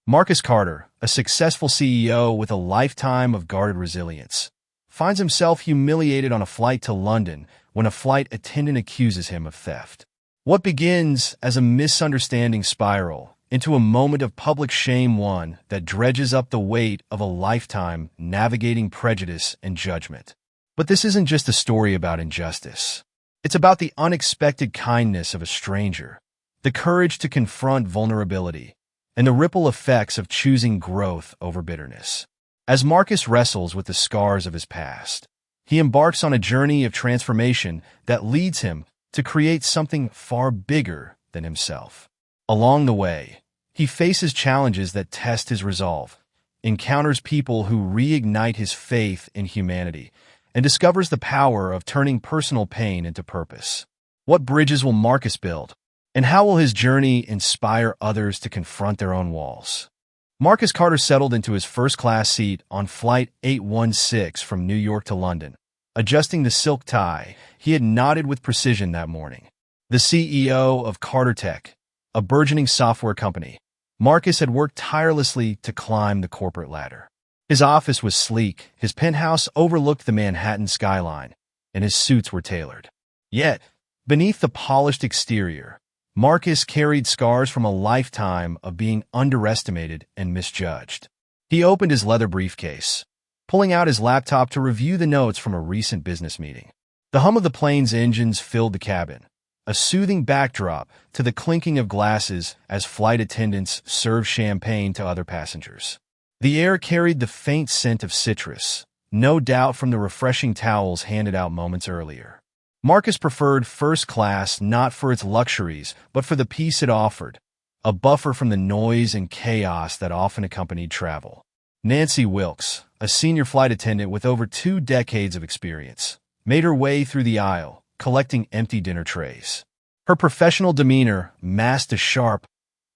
Marcus Carter, a successful CEO with a lifetime of guarded resilience, finds himself humiliated on a flight to London when a flight attendant accuses him of theft. What begins as a misunderstanding spiral into a moment of public shame, one that dredges up the weight of a lifetime navigating prejudice and judgment. But this isn't just a story about injustice. It's about the unexpected kindness of a stranger, the courage to confront vulnerability, and the ripple effects of choosing growth over bitterness. As Marcus wrestles with the scars of his past, he embarks on a journey of transformation that leads him to create something far bigger than himself. Along the way, he faces challenges that test his resolve, encounters people who reignite his faith in humanity, and discovers the power of turning personal pain into purpose. What bridges will Marcus build? And how will his journey inspire others to confront their own walls? Marcus Carter settled into his first-class seat on Flight 816 from New York to London. Adjusting the silk tie, he had nodded with precision that morning. The CEO of Carter Tech, a burgeoning software company, Marcus had worked tirelessly to climb the corporate ladder. His office was sleek, his penthouse overlooked the Manhattan skyline, and his suits were tailored. Yet, beneath the polished exterior, Marcus carried scars from a lifetime of being underestimated and misjudged. He opened his leather briefcase, pulling out his laptop to review the notes from a recent business meeting. The hum of the plane's engines filled the cabin, a soothing backdrop to the clinking of glasses as flight attendants served champagne to other passengers. The air carried the faint scent of citrus, no doubt from the refreshing towels handed out moments earlier. Marcus preferred first class not for its luxuries, but for the peace it offered, a buffer from the noise and chaos that often accompanied travel. Nancy Wilkes, a senior flight attendant with over 2 decades of experience, made her way through the aisle, collecting empty dinner trays. Her professional demeanor masked a sharp,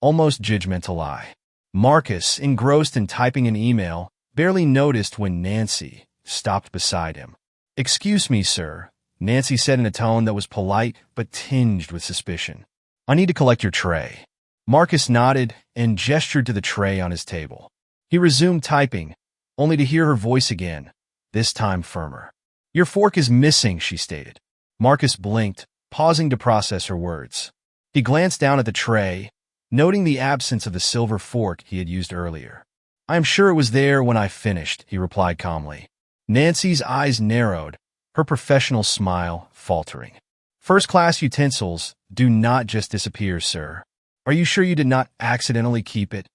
almost judgmental eye. Marcus, engrossed in typing an email, barely noticed when Nancy stopped beside him. "Excuse me, sir," Nancy said in a tone that was polite but tinged with suspicion. "I need to collect your tray." Marcus nodded and gestured to the tray on his table. He resumed typing, only to hear her voice again, this time firmer. "Your fork is missing," she stated. Marcus blinked, pausing to process her words. He glanced down at the tray, noting the absence of the silver fork he had used earlier. "I am sure it was there when I finished," he replied calmly. Nancy's eyes narrowed, her professional smile faltering. "First-class utensils do not just disappear, sir. Are you sure you did not accidentally keep it?"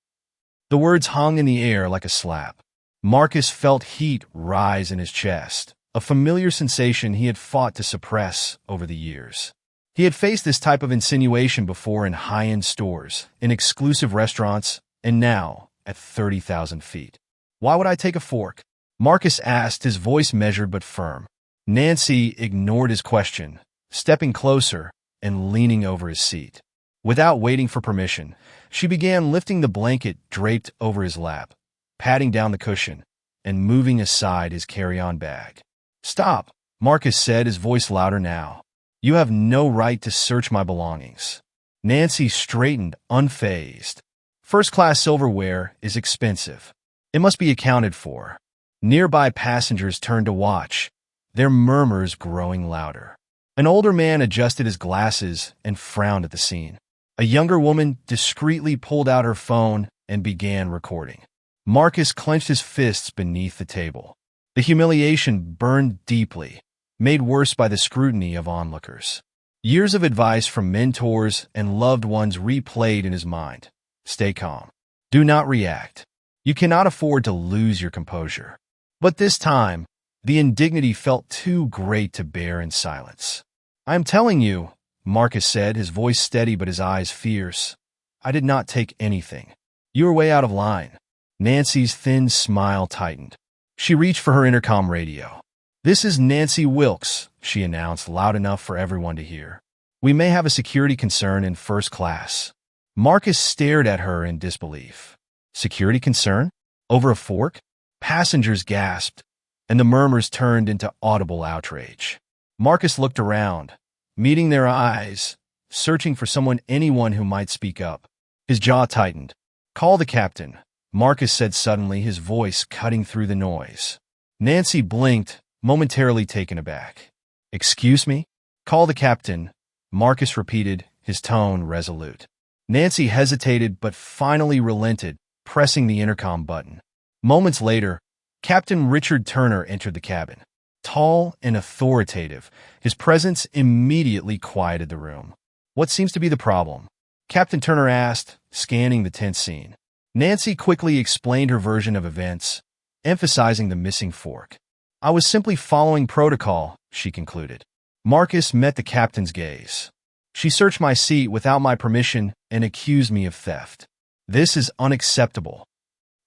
The words hung in the air like a slap. Marcus felt heat rise in his chest, a familiar sensation he had fought to suppress over the years. He had faced this type of insinuation before in high-end stores, in exclusive restaurants, and now at 30,000 feet. "Why would I take a fork?" Marcus asked, his voice measured but firm. Nancy ignored his question, stepping closer and leaning over his seat. Without waiting for permission, she began lifting the blanket draped over his lap, patting down the cushion, and moving aside his carry-on bag. "Stop," Marcus said, his voice louder now. "You have no right to search my belongings." Nancy straightened, unfazed. "First-class silverware is expensive. It must be accounted for." Nearby passengers turned to watch, their murmurs growing louder. An older man adjusted his glasses and frowned at the scene. A younger woman discreetly pulled out her phone and began recording. Marcus clenched his fists beneath the table. The humiliation burned deeply, made worse by the scrutiny of onlookers. Years of advice from mentors and loved ones replayed in his mind. Stay calm. Do not react. You cannot afford to lose your composure. But this time, the indignity felt too great to bear in silence. "I am telling you," Marcus said, his voice steady but his eyes fierce, "I did not take anything. You are way out of line." Nancy's thin smile tightened. She reached for her intercom radio. "This is Nancy Wilkes," she announced loud enough for everyone to hear. "We may have a security concern in first class." Marcus stared at her in disbelief. Security concern? Over a fork? Passengers gasped, and the murmurs turned into audible outrage. Marcus looked around, meeting their eyes, searching for anyone who might speak up. His jaw tightened. Call the captain, Marcus said suddenly, his voice cutting through the noise. Nancy blinked, momentarily taken aback. Excuse me? Call the captain, Marcus repeated, his tone resolute. Nancy hesitated but finally relented, pressing the intercom button. Moments later, Captain Richard Turner entered the cabin. Tall and authoritative, his presence immediately quieted the room. What seems to be the problem? Captain Turner asked, scanning the tense scene. Nancy quickly explained her version of events, emphasizing the missing fork. I was simply following protocol, she concluded. Marcus met the captain's gaze. She searched my seat without my permission and accused me of theft. This is unacceptable.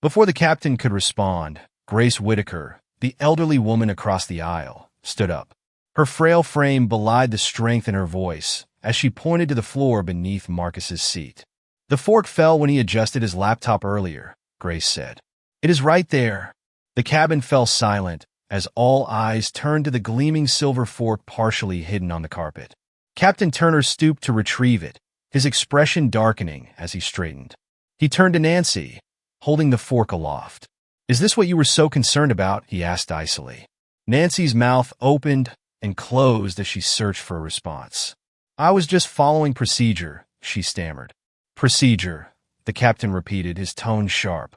Before the captain could respond, Grace Whitaker, the elderly woman across the aisle, stood up. Her frail frame belied the strength in her voice as she pointed to the floor beneath Marcus's seat. The fork fell when he adjusted his laptop earlier, Grace said. It is right there. The cabin fell silent as all eyes turned to the gleaming silver fork partially hidden on the carpet. Captain Turner stooped to retrieve it, his expression darkening as he straightened. He turned to Nancy, holding the fork aloft. Is this what you were so concerned about? He asked icily. Nancy's mouth opened and closed as she searched for a response. I was just following procedure, she stammered. Procedure, the captain repeated, his tone sharp,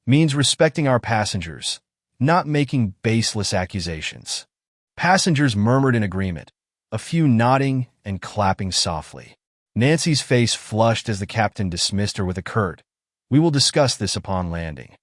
means respecting our passengers, not making baseless accusations. Passengers murmured in agreement, a few nodding and clapping softly. Nancy's face flushed as the captain dismissed her with a curt, "We will discuss this upon landing."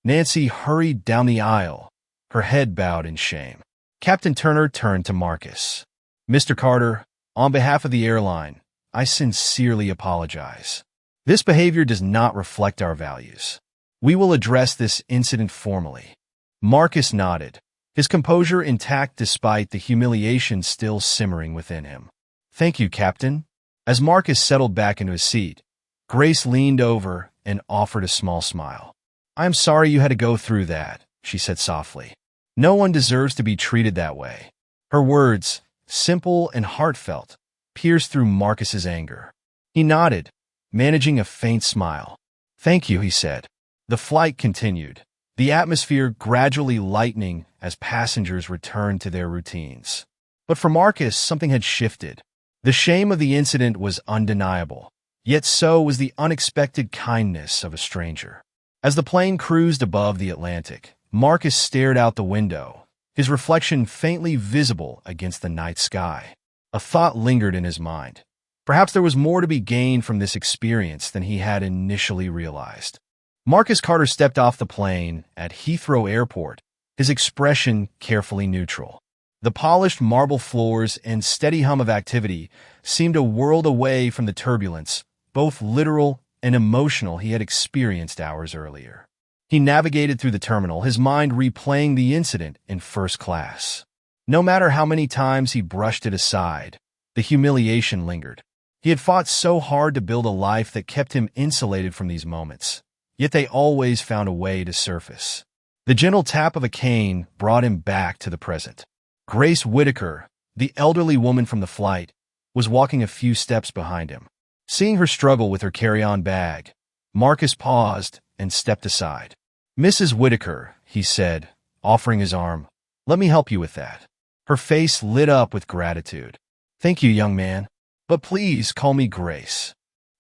Nancy hurried down the aisle, her head bowed in shame. Captain Turner turned to Marcus. Mr. Carter, on behalf of the airline, I sincerely apologize. This behavior does not reflect our values. We will address this incident formally. Marcus nodded, his composure intact despite the humiliation still simmering within him. Thank you, Captain. As Marcus settled back into his seat, Grace leaned over and offered a small smile. I am sorry you had to go through that, she said softly. No one deserves to be treated that way. Her words, simple and heartfelt, pierced through Marcus's anger. He nodded, managing a faint smile. Thank you, he said. The flight continued, the atmosphere gradually lightening as passengers returned to their routines. But for Marcus, something had shifted. The shame of the incident was undeniable, yet so was the unexpected kindness of a stranger. As the plane cruised above the Atlantic, Marcus stared out the window, his reflection faintly visible against the night sky. A thought lingered in his mind. Perhaps there was more to be gained from this experience than he had initially realized. Marcus Carter stepped off the plane at Heathrow Airport, his expression carefully neutral. The polished marble floors and steady hum of activity seemed a world away from the turbulence, both literal and emotional, he had experienced hours earlier. He navigated through the terminal, his mind replaying the incident in first class. No matter how many times he brushed it aside, the humiliation lingered. He had fought so hard to build a life that kept him insulated from these moments, yet they always found a way to surface. The gentle tap of a cane brought him back to the present. Grace Whitaker, the elderly woman from the flight, was walking a few steps behind him. Seeing her struggle with her carry-on bag, Marcus paused and stepped aside. Mrs. Whitaker, he said, offering his arm, let me help you with that. Her face lit up with gratitude. Thank you, young man, but please call me Grace.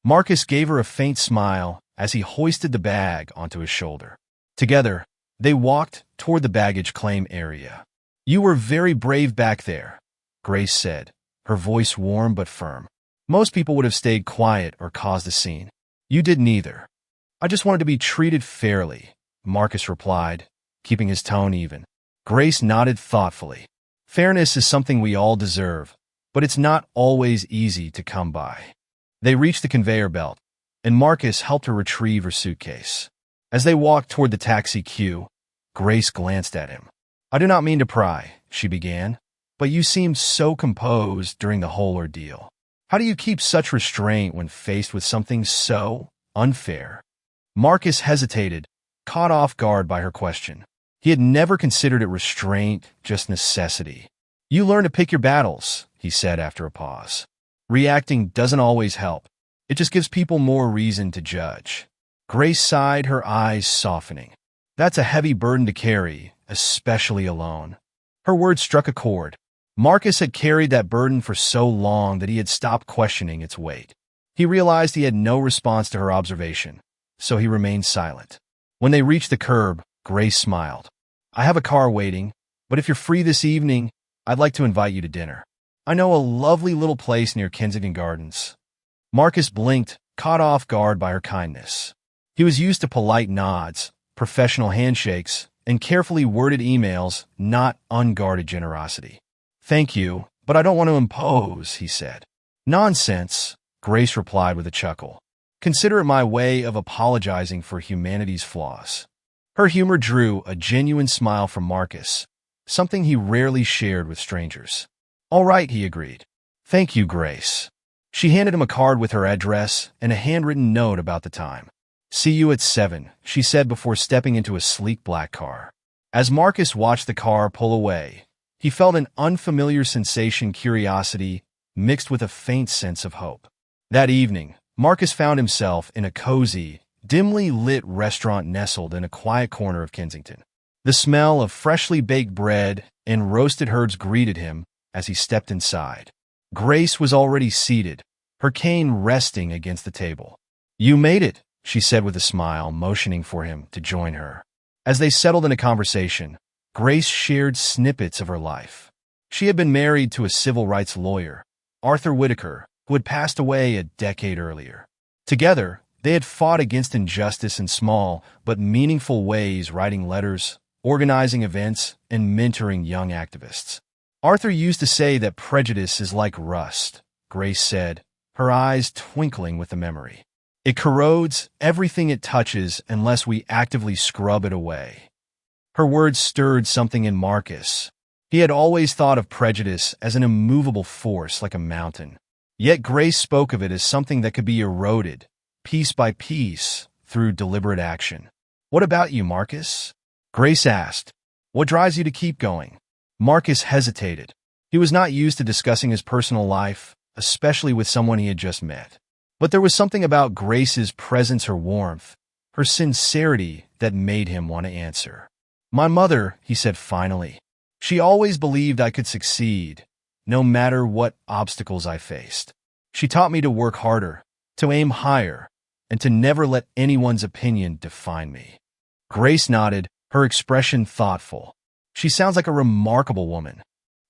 Marcus gave her a faint smile as he hoisted the bag onto his shoulder. Together, they walked toward the baggage claim area. You were very brave back there, Grace said, her voice warm but firm. Most people would have stayed quiet or caused a scene. You did neither. I just wanted to be treated fairly, Marcus replied, keeping his tone even. Grace nodded thoughtfully. Fairness is something we all deserve, but it's not always easy to come by. They reached the conveyor belt, and Marcus helped her retrieve her suitcase. As they walked toward the taxi queue, Grace glanced at him. I do not mean to pry, she began, but you seemed so composed during the whole ordeal. How do you keep such restraint when faced with something so unfair? Marcus hesitated, caught off guard by her question. He had never considered it restraint, just necessity. You learn to pick your battles, he said after a pause. Reacting doesn't always help. It just gives people more reason to judge. Grace sighed, her eyes softening. That's a heavy burden to carry, especially alone. Her words struck a chord. Marcus had carried that burden for so long that he had stopped questioning its weight. He realized he had no response to her observation, so he remained silent. When they reached the curb, Grace smiled. I have a car waiting, but if you're free this evening, I'd like to invite you to dinner. I know a lovely little place near Kensington Gardens. Marcus blinked, caught off guard by her kindness. He was used to polite nods, professional handshakes, and carefully worded emails, not unguarded generosity. Thank you, but I don't want to impose, he said. Nonsense, Grace replied with a chuckle. Consider it my way of apologizing for humanity's flaws. Her humor drew a genuine smile from Marcus, something he rarely shared with strangers. All right, he agreed. Thank you, Grace. She handed him a card with her address and a handwritten note about the time. See you at 7, she said before stepping into a sleek black car. As Marcus watched the car pull away, he felt an unfamiliar sensation, curiosity, mixed with a faint sense of hope. That evening, Marcus found himself in a cozy, dimly lit restaurant nestled in a quiet corner of Kensington. The smell of freshly baked bread and roasted herbs greeted him as he stepped inside. Grace was already seated, her cane resting against the table. You made it, she said with a smile, motioning for him to join her. As they settled in a conversation, Grace shared snippets of her life. She had been married to a civil rights lawyer, Arthur Whitaker, who had passed away a decade earlier. Together, they had fought against injustice in small but meaningful ways, writing letters, organizing events, and mentoring young activists. Arthur used to say that prejudice is like rust, Grace said, her eyes twinkling with the memory. It corrodes everything it touches unless we actively scrub it away. Her words stirred something in Marcus. He had always thought of prejudice as an immovable force like a mountain. Yet Grace spoke of it as something that could be eroded, piece by piece, through deliberate action. What about you, Marcus? Grace asked. What drives you to keep going? Marcus hesitated. He was not used to discussing his personal life, especially with someone he had just met. But there was something about Grace's presence, her warmth, her sincerity, that made him want to answer. My mother, he said finally. She always believed I could succeed, no matter what obstacles I faced. She taught me to work harder, to aim higher, and to never let anyone's opinion define me. Grace nodded, her expression thoughtful. She sounds like a remarkable woman.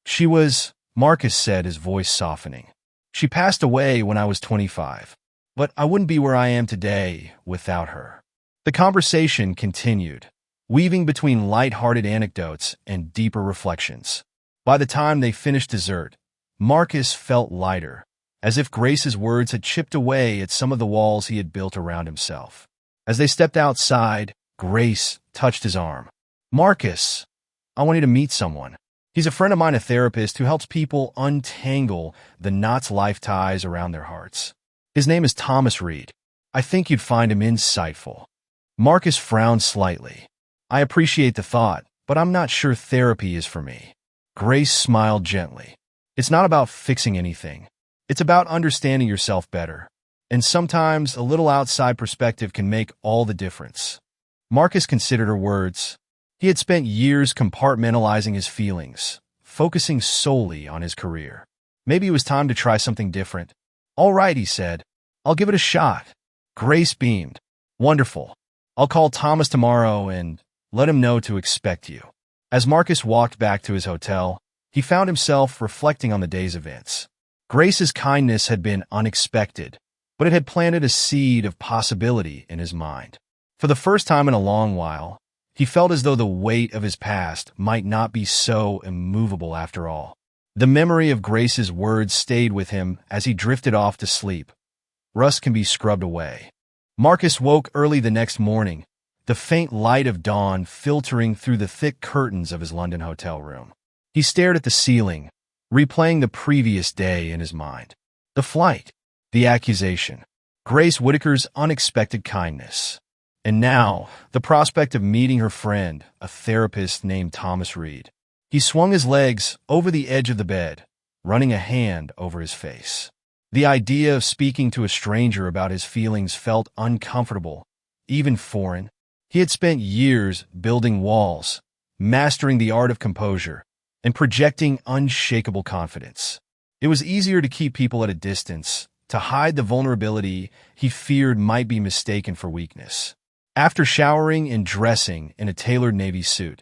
She was, Marcus said, his voice softening. She passed away when I was 25, but I wouldn't be where I am today without her. The conversation continued, weaving between light-hearted anecdotes and deeper reflections. By the time they finished dessert, Marcus felt lighter, as if Grace's words had chipped away at some of the walls he had built around himself. As they stepped outside, Grace touched his arm. Marcus, I want you to meet someone. He's a friend of mine, a therapist who helps people untangle the knots life ties around their hearts. His name is Thomas Reed. I think you'd find him insightful. Marcus frowned slightly. I appreciate the thought, but I'm not sure therapy is for me. Grace smiled gently. It's not about fixing anything. It's about understanding yourself better. And sometimes a little outside perspective can make all the difference. Marcus considered her words. He had spent years compartmentalizing his feelings, focusing solely on his career. Maybe it was time to try something different. All right, he said. I'll give it a shot. Grace beamed. Wonderful. I'll call Thomas tomorrow and let him know to expect you. As Marcus walked back to his hotel, he found himself reflecting on the day's events. Grace's kindness had been unexpected, but it had planted a seed of possibility in his mind. For the first time in a long while, he felt as though the weight of his past might not be so immovable after all. The memory of Grace's words stayed with him as he drifted off to sleep. Rust can be scrubbed away. Marcus woke early the next morning, the faint light of dawn filtering through the thick curtains of his London hotel room. He stared at the ceiling, replaying the previous day in his mind. The flight, the accusation, Grace Whitaker's unexpected kindness. And now, the prospect of meeting her friend, a therapist named Thomas Reed. He swung his legs over the edge of the bed, running a hand over his face. The idea of speaking to a stranger about his feelings felt uncomfortable, even foreign. He had spent years building walls, mastering the art of composure, and projecting unshakable confidence. It was easier to keep people at a distance, to hide the vulnerability he feared might be mistaken for weakness. After showering and dressing in a tailored navy suit,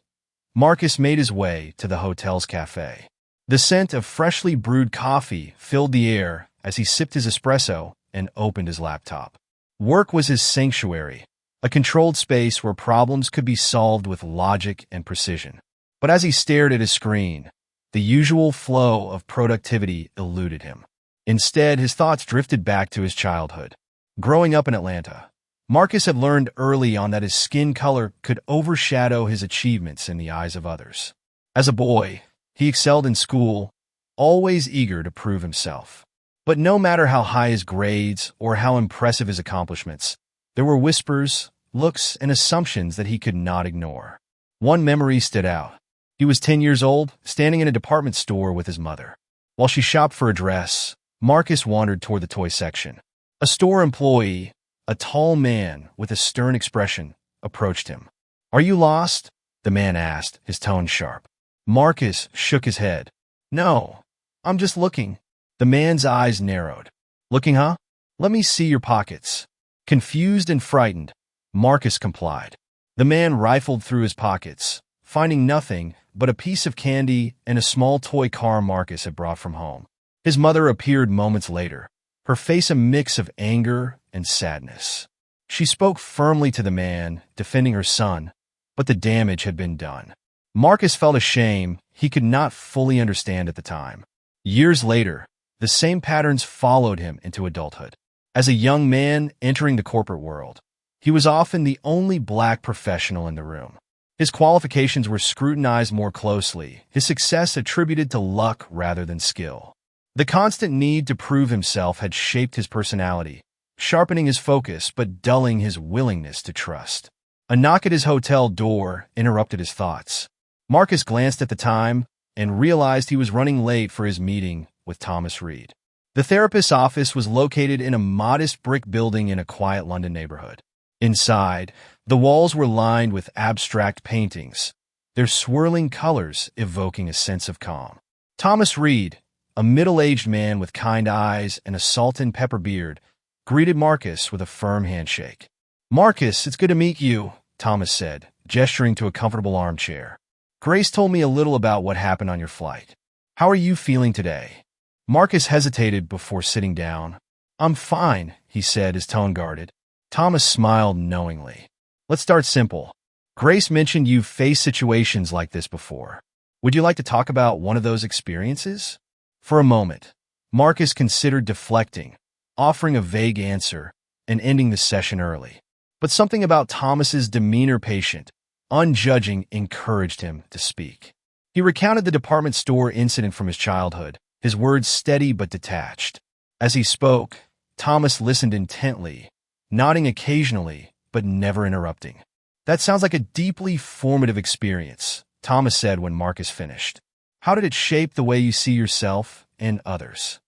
Marcus made his way to the hotel's cafe. The scent of freshly brewed coffee filled the air as he sipped his espresso and opened his laptop. Work was his sanctuary, a controlled space where problems could be solved with logic and precision. But as he stared at his screen, the usual flow of productivity eluded him. Instead, his thoughts drifted back to his childhood. Growing up in Atlanta, Marcus had learned early on that his skin color could overshadow his achievements in the eyes of others. As a boy, he excelled in school, always eager to prove himself. But no matter how high his grades or how impressive his accomplishments, there were whispers, looks, and assumptions that he could not ignore. One memory stood out. He was 10 years old, standing in a department store with his mother. While she shopped for a dress, Marcus wandered toward the toy section. A store employee, a tall man with a stern expression, approached him. "Are you lost?" the man asked, his tone sharp. Marcus shook his head. "No, I'm just looking." The man's eyes narrowed. "Looking, huh? Let me see your pockets." Confused and frightened, Marcus complied. The man rifled through his pockets, finding nothing but a piece of candy and a small toy car Marcus had brought from home. His mother appeared moments later, her face a mix of anger and sadness. She spoke firmly to the man, defending her son, but the damage had been done. Marcus felt a shame he could not fully understand at the time. Years later, the same patterns followed him into adulthood. As a young man entering the corporate world, he was often the only black professional in the room. His qualifications were scrutinized more closely, his success attributed to luck rather than skill. The constant need to prove himself had shaped his personality, sharpening his focus but dulling his willingness to trust. A knock at his hotel door interrupted his thoughts. Marcus glanced at the time and realized he was running late for his meeting with Thomas Reed. The therapist's office was located in a modest brick building in a quiet London neighborhood. Inside, the walls were lined with abstract paintings, their swirling colors evoking a sense of calm. Thomas Reed, a middle-aged man with kind eyes and a salt and pepper beard, greeted Marcus with a firm handshake. "Marcus, it's good to meet you," Thomas said, gesturing to a comfortable armchair. "Grace told me a little about what happened on your flight. How are you feeling today?" Marcus hesitated before sitting down. "I'm fine," he said, his tone guarded. Thomas smiled knowingly. "Let's start simple. Grace mentioned you've faced situations like this before. Would you like to talk about one of those experiences?" For a moment, Marcus considered deflecting, offering a vague answer, and ending the session early. But something about Thomas's demeanor, patient, unjudging, encouraged him to speak. He recounted the department store incident from his childhood, his words steady but detached. As he spoke, Thomas listened intently, nodding occasionally, but never interrupting. "That sounds like a deeply formative experience," Thomas said when Marcus finished. "How did it shape the way you see yourself and others?"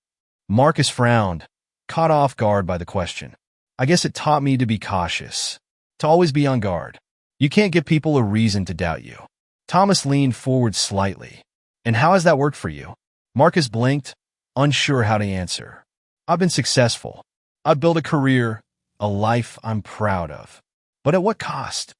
Marcus frowned, caught off guard by the question. "I guess it taught me to be cautious, to always be on guard. You can't give people a reason to doubt you." Thomas leaned forward slightly. "And how has that worked for you?" Marcus blinked, unsure how to answer. "I've been successful. I've built a career, a life I'm proud of. But at what cost?"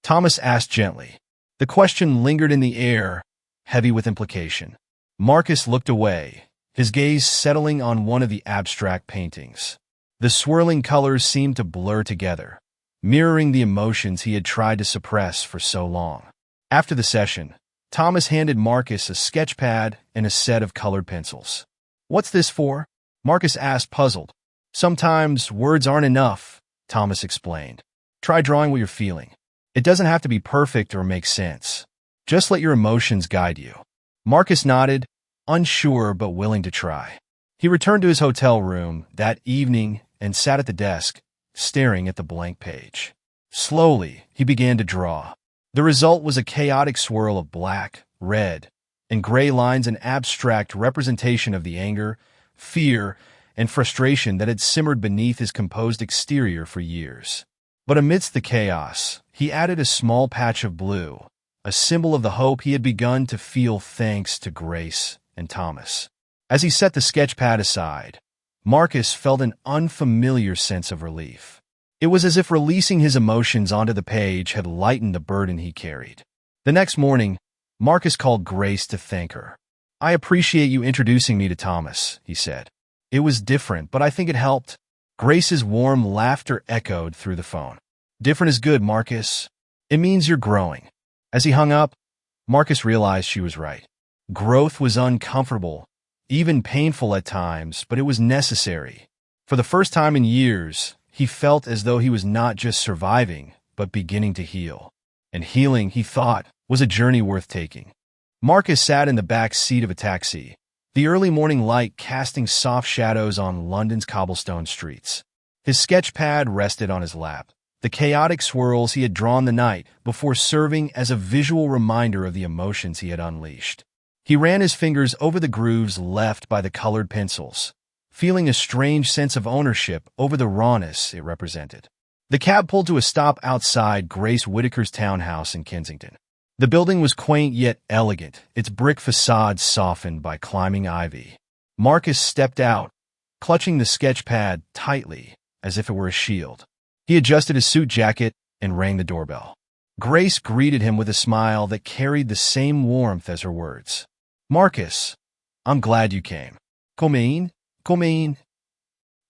Thomas asked gently. The question lingered in the air, heavy with implication. Marcus looked away, his gaze settling on one of the abstract paintings. The swirling colors seemed to blur together, mirroring the emotions he had tried to suppress for so long. After the session, Thomas handed Marcus a sketch pad and a set of colored pencils. "What's this for?" Marcus asked, puzzled. "Sometimes words aren't enough," Thomas explained. "Try drawing what you're feeling. It doesn't have to be perfect or make sense. Just let your emotions guide you." Marcus nodded, unsure but willing to try. He returned to his hotel room that evening and sat at the desk, staring at the blank page. Slowly, he began to draw. The result was a chaotic swirl of black, red, and gray lines, an abstract representation of the anger, fear, and frustration that had simmered beneath his composed exterior for years. But amidst the chaos, he added a small patch of blue, a symbol of the hope he had begun to feel thanks to Grace and Thomas. As he set the sketch pad aside, Marcus felt an unfamiliar sense of relief. It was as if releasing his emotions onto the page had lightened the burden he carried. The next morning, Marcus called Grace to thank her. "I appreciate you introducing me to Thomas," he said. "It was different, but I think it helped." Grace's warm laughter echoed through the phone. "Different is good, Marcus. It means you're growing." As he hung up, Marcus realized she was right. Growth was uncomfortable, even painful at times, but it was necessary. For the first time in years, he felt as though he was not just surviving, but beginning to heal. And healing, he thought, was a journey worth taking. Marcus sat in the back seat of a taxi, the early morning light casting soft shadows on London's cobblestone streets. His sketch pad rested on his lap, the chaotic swirls he had drawn the night before serving as a visual reminder of the emotions he had unleashed. He ran his fingers over the grooves left by the colored pencils, feeling a strange sense of ownership over the rawness it represented. The cab pulled to a stop outside Grace Whittaker's townhouse in Kensington. The building was quaint yet elegant, its brick facade softened by climbing ivy. Marcus stepped out, clutching the sketch pad tightly, as if it were a shield. He adjusted his suit jacket and rang the doorbell. Grace greeted him with a smile that carried the same warmth as her words. "Marcus, I'm glad you came." Come in.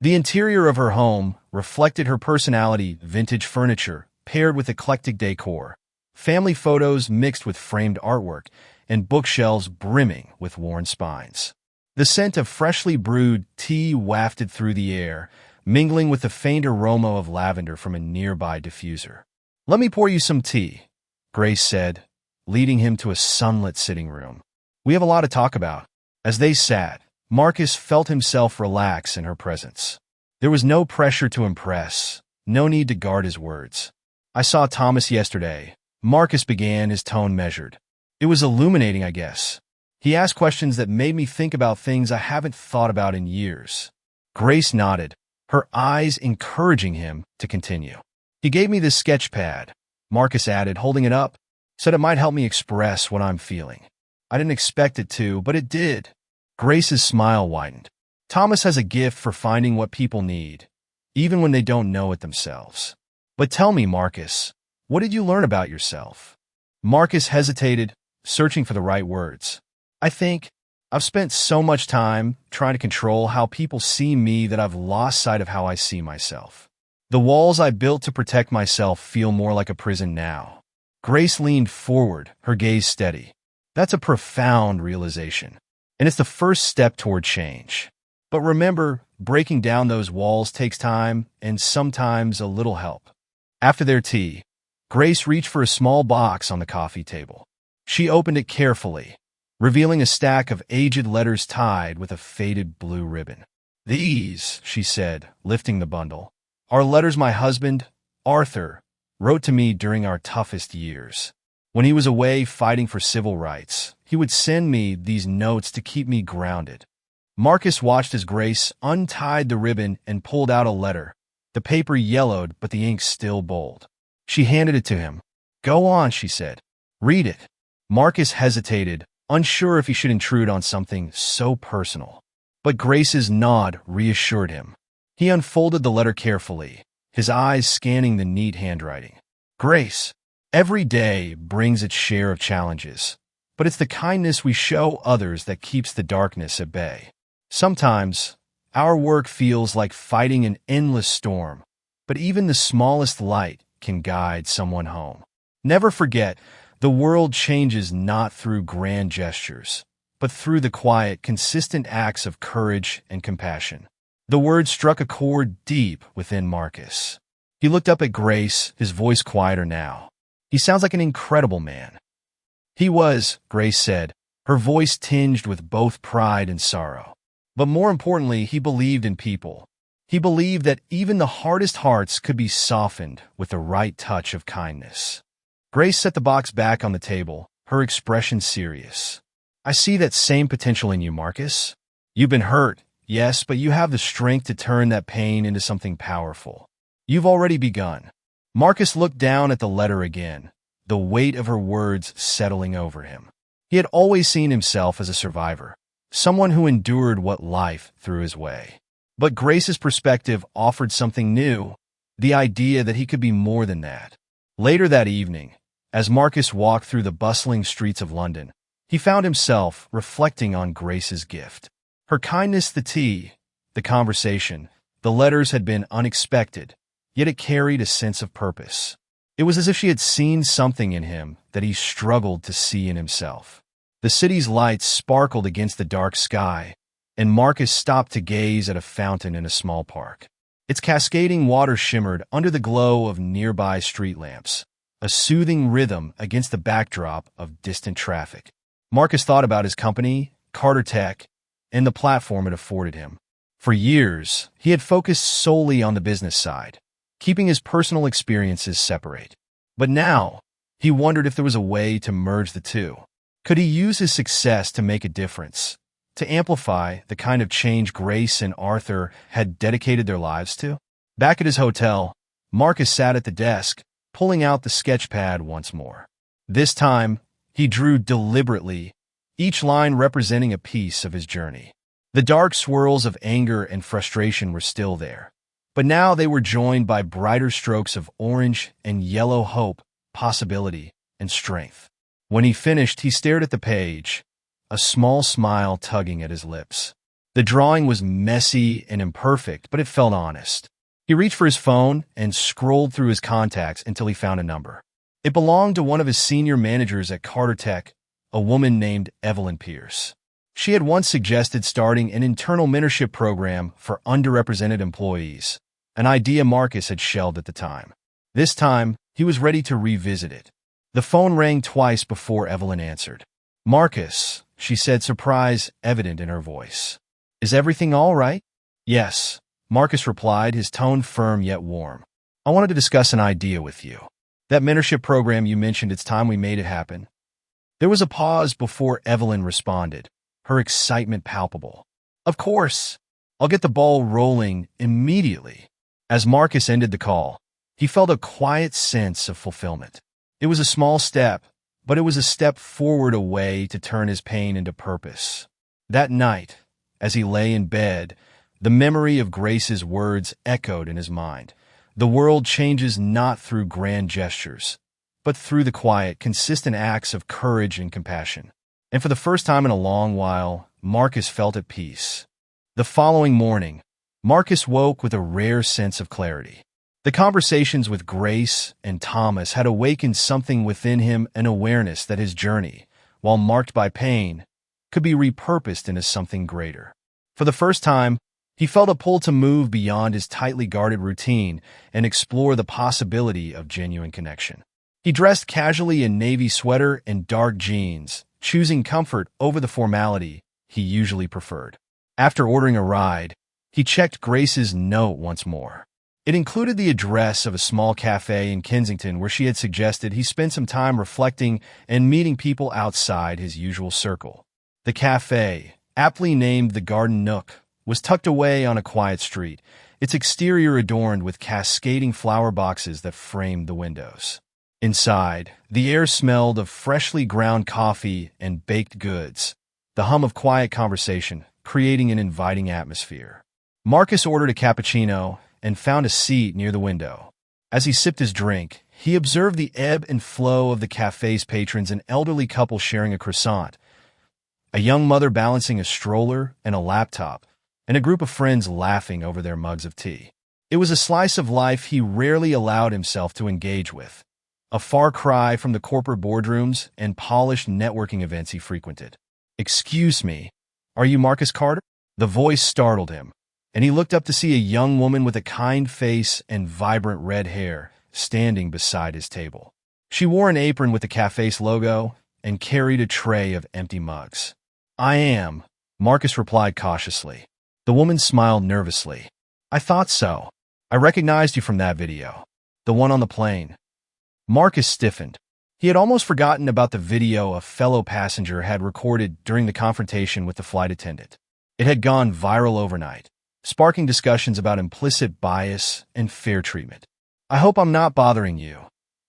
The interior of her home reflected her personality, vintage furniture paired with eclectic decor, family photos mixed with framed artwork, and bookshelves brimming with worn spines. The scent of freshly brewed tea wafted through the air, mingling with the faint aroma of lavender from a nearby diffuser. "Let me pour you some tea," Grace said, leading him to a sunlit sitting room. "We have a lot to talk about." As they sat, Marcus felt himself relax in her presence. There was no pressure to impress, no need to guard his words. "I saw Thomas yesterday," Marcus began, his tone measured. "It was illuminating, I guess. He asked questions that made me think about things I haven't thought about in years." Grace nodded, her eyes encouraging him to continue. "He gave me this sketch pad," Marcus added, holding it up, "said it might help me express what I'm feeling. I didn't expect it to, but it did." Grace's smile widened. "Thomas has a gift for finding what people need, even when they don't know it themselves." "But tell me, Marcus, what did you learn about yourself?" Marcus hesitated, searching for the right words. "I think I've spent so much time trying to control how people see me that I've lost sight of how I see myself. The walls I built to protect myself feel more like a prison now." Grace leaned forward, her gaze steady. "That's a profound realization, and it's the first step toward change. But remember, breaking down those walls takes time and sometimes a little help." After their tea, Grace reached for a small box on the coffee table. She opened it carefully, revealing a stack of aged letters tied with a faded blue ribbon. "These," she said, lifting the bundle, "are letters my husband, Arthur, wrote to me during our toughest years. When he was away fighting for civil rights, he would send me these notes to keep me grounded." Marcus watched as Grace untied the ribbon and pulled out a letter. The paper yellowed, but the ink still bold. She handed it to him. "Go on," she said. "Read it." Marcus hesitated, unsure if he should intrude on something so personal. But Grace's nod reassured him. He unfolded the letter carefully, his eyes scanning the neat handwriting. "Grace, every day brings its share of challenges, but it's the kindness we show others that keeps the darkness at bay. Sometimes, our work feels like fighting an endless storm, but even the smallest light can guide someone home. Never forget, the world changes not through grand gestures, but through the quiet, consistent acts of courage and compassion." The words struck a chord deep within Marcus. He looked up at Grace, his voice quieter now. "He sounds like an incredible man." "He was," Grace said, her voice tinged with both pride and sorrow. "But more importantly, he believed in people. He believed that even the hardest hearts could be softened with the right touch of kindness." Grace set the box back on the table, her expression serious. "I see that same potential in you, Marcus. You've been hurt, yes, but you have the strength to turn that pain into something powerful. You've already begun." Marcus looked down at the letter again, the weight of her words settling over him. He had always seen himself as a survivor, someone who endured what life threw his way. But Grace's perspective offered something new, the idea that he could be more than that. Later that evening, as Marcus walked through the bustling streets of London, he found himself reflecting on Grace's gift. Her kindness, the tea, the conversation, the letters had been unexpected, yet it carried a sense of purpose. It was as if she had seen something in him that he struggled to see in himself. The city's lights sparkled against the dark sky, and Marcus stopped to gaze at a fountain in a small park. Its cascading water shimmered under the glow of nearby street lamps, a soothing rhythm against the backdrop of distant traffic. Marcus thought about his company, Carter Tech, and the platform it afforded him. For years, he had focused solely on the business side, keeping his personal experiences separate. But now, he wondered if there was a way to merge the two. Could he use his success to make a difference, to amplify the kind of change Grace and Arthur had dedicated their lives to? Back at his hotel, Marcus sat at the desk, pulling out the sketch pad once more. This time, he drew deliberately, each line representing a piece of his journey. The dark swirls of anger and frustration were still there, but now they were joined by brighter strokes of orange and yellow hope, possibility, and strength. When he finished, he stared at the page, a small smile tugging at his lips. The drawing was messy and imperfect, but it felt honest. He reached for his phone and scrolled through his contacts until he found a number. It belonged to one of his senior managers at Carter Tech, a woman named Evelyn Pierce. She had once suggested starting an internal mentorship program for underrepresented employees, an idea Marcus had shelved at the time. This time, he was ready to revisit it. The phone rang twice before Evelyn answered. "Marcus," she said, surprise evident in her voice. "Is everything all right?" "Yes," Marcus replied, his tone firm yet warm. "I wanted to discuss an idea with you. That mentorship program you mentioned, it's time we made it happen." There was a pause before Evelyn responded, her excitement palpable. "Of course. I'll get the ball rolling immediately." As Marcus ended the call, he felt a quiet sense of fulfillment. It was a small step, but it was a step forward, a way to turn his pain into purpose. That night, as he lay in bed, the memory of Grace's words echoed in his mind. The world changes not through grand gestures, but through the quiet, consistent acts of courage and compassion. And for the first time in a long while, Marcus felt at peace. The following morning, Marcus woke with a rare sense of clarity. The conversations with Grace and Thomas had awakened something within him, an awareness that his journey, while marked by pain, could be repurposed into something greater. For the first time, he felt a pull to move beyond his tightly guarded routine and explore the possibility of genuine connection. He dressed casually in navy sweater and dark jeans, choosing comfort over the formality he usually preferred. After ordering a ride, he checked Grace's note once more. It included the address of a small cafe in Kensington where she had suggested he spend some time reflecting and meeting people outside his usual circle. The cafe, aptly named the Garden Nook, was tucked away on a quiet street, its exterior adorned with cascading flower boxes that framed the windows. Inside, the air smelled of freshly ground coffee and baked goods, the hum of quiet conversation creating an inviting atmosphere. Marcus ordered a cappuccino and found a seat near the window. As he sipped his drink, he observed the ebb and flow of the cafe's patrons, an elderly couple sharing a croissant, a young mother balancing a stroller and a laptop, and a group of friends laughing over their mugs of tea. It was a slice of life he rarely allowed himself to engage with, a far cry from the corporate boardrooms and polished networking events he frequented. "Excuse me, are you Marcus Carter?" The voice startled him, and he looked up to see a young woman with a kind face and vibrant red hair standing beside his table. She wore an apron with the cafe's logo and carried a tray of empty mugs. "I am," Marcus replied cautiously. The woman smiled nervously. "I thought so. I recognized you from that video. The one on the plane." Marcus stiffened. He had almost forgotten about the video a fellow passenger had recorded during the confrontation with the flight attendant. It had gone viral overnight, sparking discussions about implicit bias and fair treatment. I hope I'm not bothering you,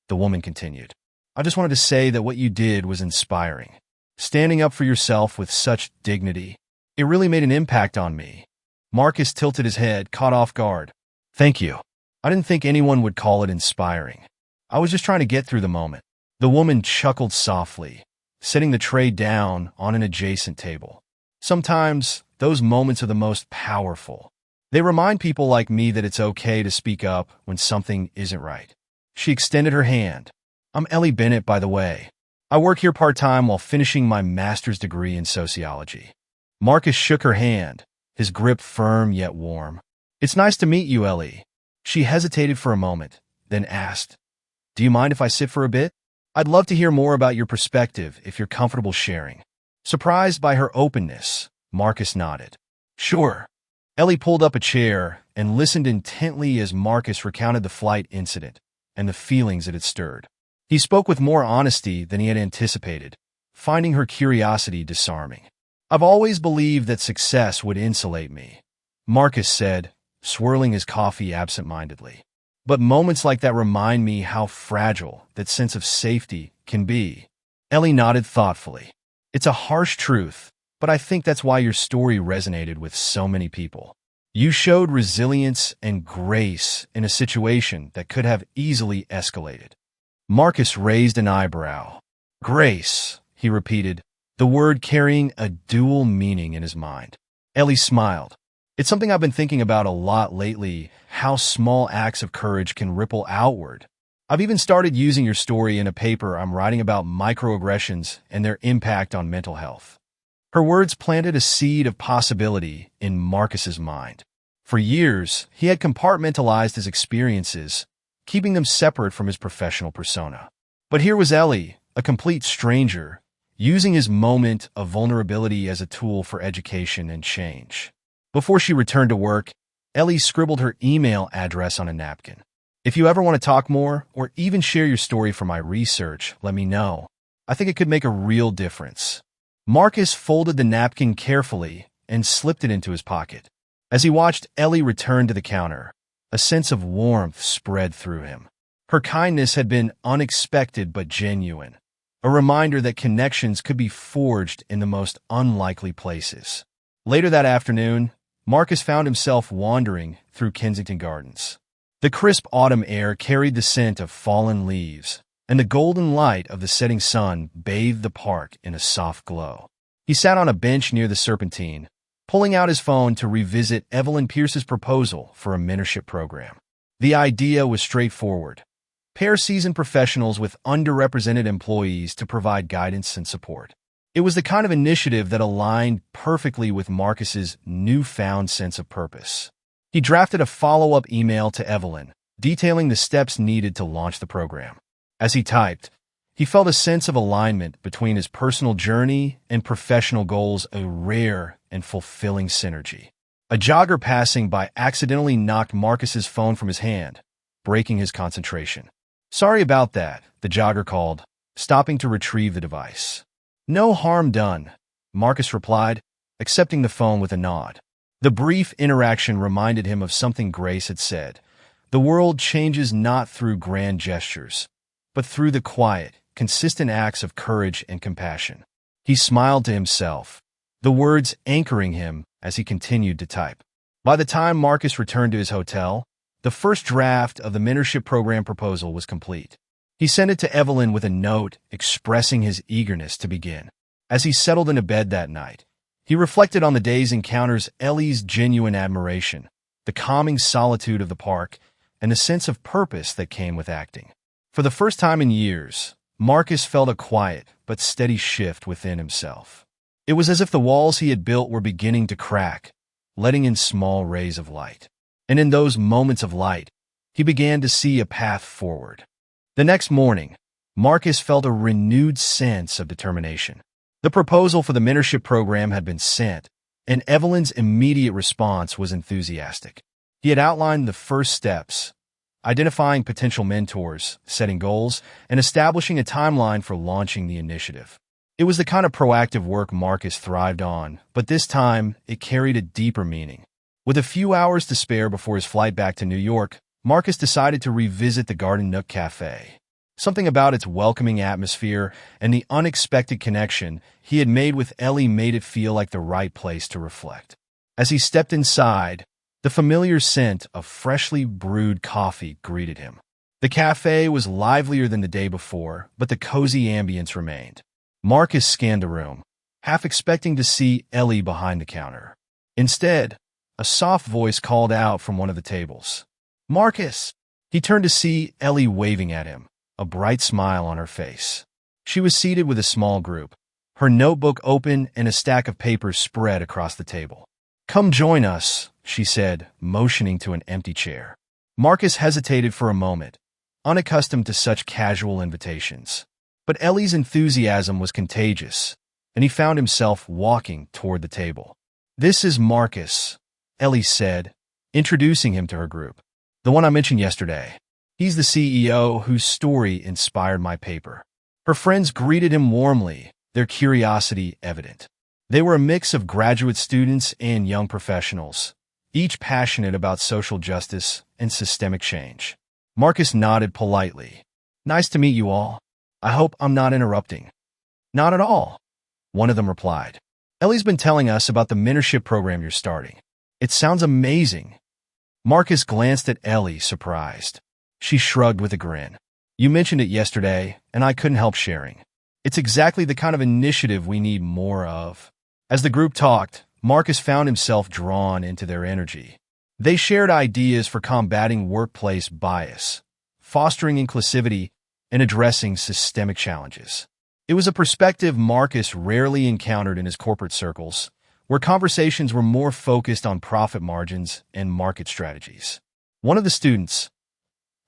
the woman continued. I just wanted to say that what you did was inspiring. Standing up for yourself with such dignity, it really made an impact on me. Marcus tilted his head, caught off guard. Thank you. I didn't think anyone would call it inspiring. I was just trying to get through the moment. The woman chuckled softly, setting the tray down on an adjacent table. Sometimes, those moments are the most powerful. They remind people like me that it's okay to speak up when something isn't right. She extended her hand. I'm Ellie Bennett, by the way. I work here part-time while finishing my master's degree in sociology. Marcus shook her hand, his grip firm yet warm. It's nice to meet you, Ellie. She hesitated for a moment, then asked, Do you mind if I sit for a bit? I'd love to hear more about your perspective if you're comfortable sharing. Surprised by her openness, Marcus nodded. Sure. Ellie pulled up a chair and listened intently as Marcus recounted the flight incident and the feelings it had stirred. He spoke with more honesty than he had anticipated, finding her curiosity disarming. I've always believed that success would insulate me, Marcus said, swirling his coffee absent-mindedly. But moments like that remind me how fragile that sense of safety can be. Ellie nodded thoughtfully. It's a harsh truth, but I think that's why your story resonated with so many people. You showed resilience and grace in a situation that could have easily escalated. Marcus raised an eyebrow. Grace, he repeated, the word carrying a dual meaning in his mind. Ellie smiled. It's something I've been thinking about a lot lately, how small acts of courage can ripple outward. I've even started using your story in a paper I'm writing about microaggressions and their impact on mental health. Her words planted a seed of possibility in Marcus's mind. For years, he had compartmentalized his experiences, keeping them separate from his professional persona. But here was Ellie, a complete stranger, using his moment of vulnerability as a tool for education and change. Before she returned to work, Ellie scribbled her email address on a napkin. If you ever want to talk more or even share your story for my research, let me know. I think it could make a real difference. Marcus folded the napkin carefully and slipped it into his pocket. As he watched Ellie return to the counter, a sense of warmth spread through him. Her kindness had been unexpected but genuine, a reminder that connections could be forged in the most unlikely places. Later that afternoon, Marcus found himself wandering through Kensington Gardens. The crisp autumn air carried the scent of fallen leaves, and the golden light of the setting sun bathed the park in a soft glow. He sat on a bench near the Serpentine, pulling out his phone to revisit Evelyn Pierce's proposal for a mentorship program. The idea was straightforward. Pair seasoned professionals with underrepresented employees to provide guidance and support. It was the kind of initiative that aligned perfectly with Marcus's newfound sense of purpose. He drafted a follow-up email to Evelyn, detailing the steps needed to launch the program. As he typed, he felt a sense of alignment between his personal journey and professional goals, a rare and fulfilling synergy. A jogger passing by accidentally knocked Marcus's phone from his hand, breaking his concentration. Sorry about that, the jogger called, stopping to retrieve the device. No harm done, Marcus replied, accepting the phone with a nod. The brief interaction reminded him of something Grace had said. The world changes not through grand gestures, but through the quiet, consistent acts of courage and compassion. He smiled to himself, the words anchoring him as he continued to type. By the time Marcus returned to his hotel, the first draft of the mentorship program proposal was complete. He sent it to Evelyn with a note expressing his eagerness to begin. As he settled into bed that night, he reflected on the day's encounters, Ellie's genuine admiration, the calming solitude of the park, and the sense of purpose that came with acting. For the first time in years, Marcus felt a quiet but steady shift within himself. It was as if the walls he had built were beginning to crack, letting in small rays of light. And in those moments of light, he began to see a path forward. The next morning, Marcus felt a renewed sense of determination. The proposal for the mentorship program had been sent, and Evelyn's immediate response was enthusiastic. He had outlined the first steps, identifying potential mentors, setting goals, and establishing a timeline for launching the initiative. It was the kind of proactive work Marcus thrived on, but this time it carried a deeper meaning. With a few hours to spare before his flight back to New York, Marcus decided to revisit the Garden Nook Cafe. Something about its welcoming atmosphere and the unexpected connection he had made with Ellie made it feel like the right place to reflect. As he stepped inside, the familiar scent of freshly brewed coffee greeted him. The cafe was livelier than the day before, but the cozy ambience remained. Marcus scanned the room, half expecting to see Ellie behind the counter. Instead, a soft voice called out from one of the tables. "Marcus!" He turned to see Ellie waving at him, a bright smile on her face. She was seated with a small group, her notebook open and a stack of papers spread across the table. "Come join us," she said, motioning to an empty chair. Marcus hesitated for a moment, unaccustomed to such casual invitations. But Ellie's enthusiasm was contagious, and he found himself walking toward the table. "This is Marcus," Ellie said, introducing him to her group. "The one I mentioned yesterday. He's the CEO whose story inspired my paper." Her friends greeted him warmly, their curiosity evident. They were a mix of graduate students and young professionals, each passionate about social justice and systemic change. Marcus nodded politely. "Nice to meet you all. I hope I'm not interrupting." "Not at all," one of them replied. "Ellie's been telling us about the mentorship program you're starting. It sounds amazing." Marcus glanced at Ellie, surprised. She shrugged with a grin. "You mentioned it yesterday, and I couldn't help sharing. It's exactly the kind of initiative we need more of." As the group talked, Marcus found himself drawn into their energy. They shared ideas for combating workplace bias, fostering inclusivity, and addressing systemic challenges. It was a perspective Marcus rarely encountered in his corporate circles, where conversations were more focused on profit margins and market strategies. One of the students,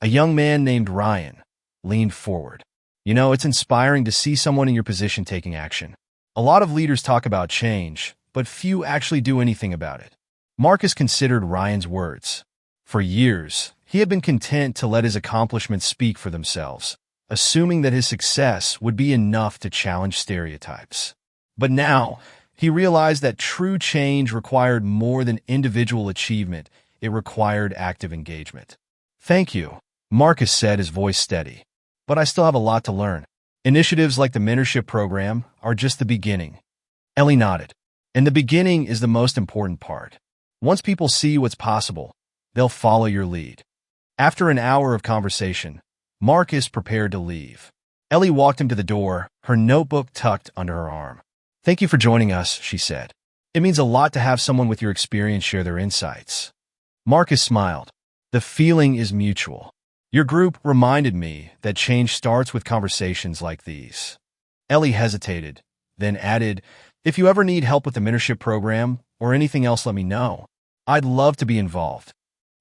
a young man named Ryan, leaned forward. "You know, it's inspiring to see someone in your position taking action. A lot of leaders talk about change, but few actually do anything about it." Marcus considered Ryan's words. For years, he had been content to let his accomplishments speak for themselves, assuming that his success would be enough to challenge stereotypes. But now, he realized that true change required more than individual achievement. It required active engagement. "Thank you," Marcus said, his voice steady. "But I still have a lot to learn. Initiatives like the mentorship program are just the beginning." Ellie nodded. "And the beginning is the most important part. Once people see what's possible, they'll follow your lead." After an hour of conversation, Marcus prepared to leave. Ellie walked him to the door, her notebook tucked under her arm. "Thank you for joining us," she said. "It means a lot to have someone with your experience share their insights." Marcus smiled. "The feeling is mutual. Your group reminded me that change starts with conversations like these." Ellie hesitated, then added, "If you ever need help with the mentorship program or anything else, let me know. I'd love to be involved."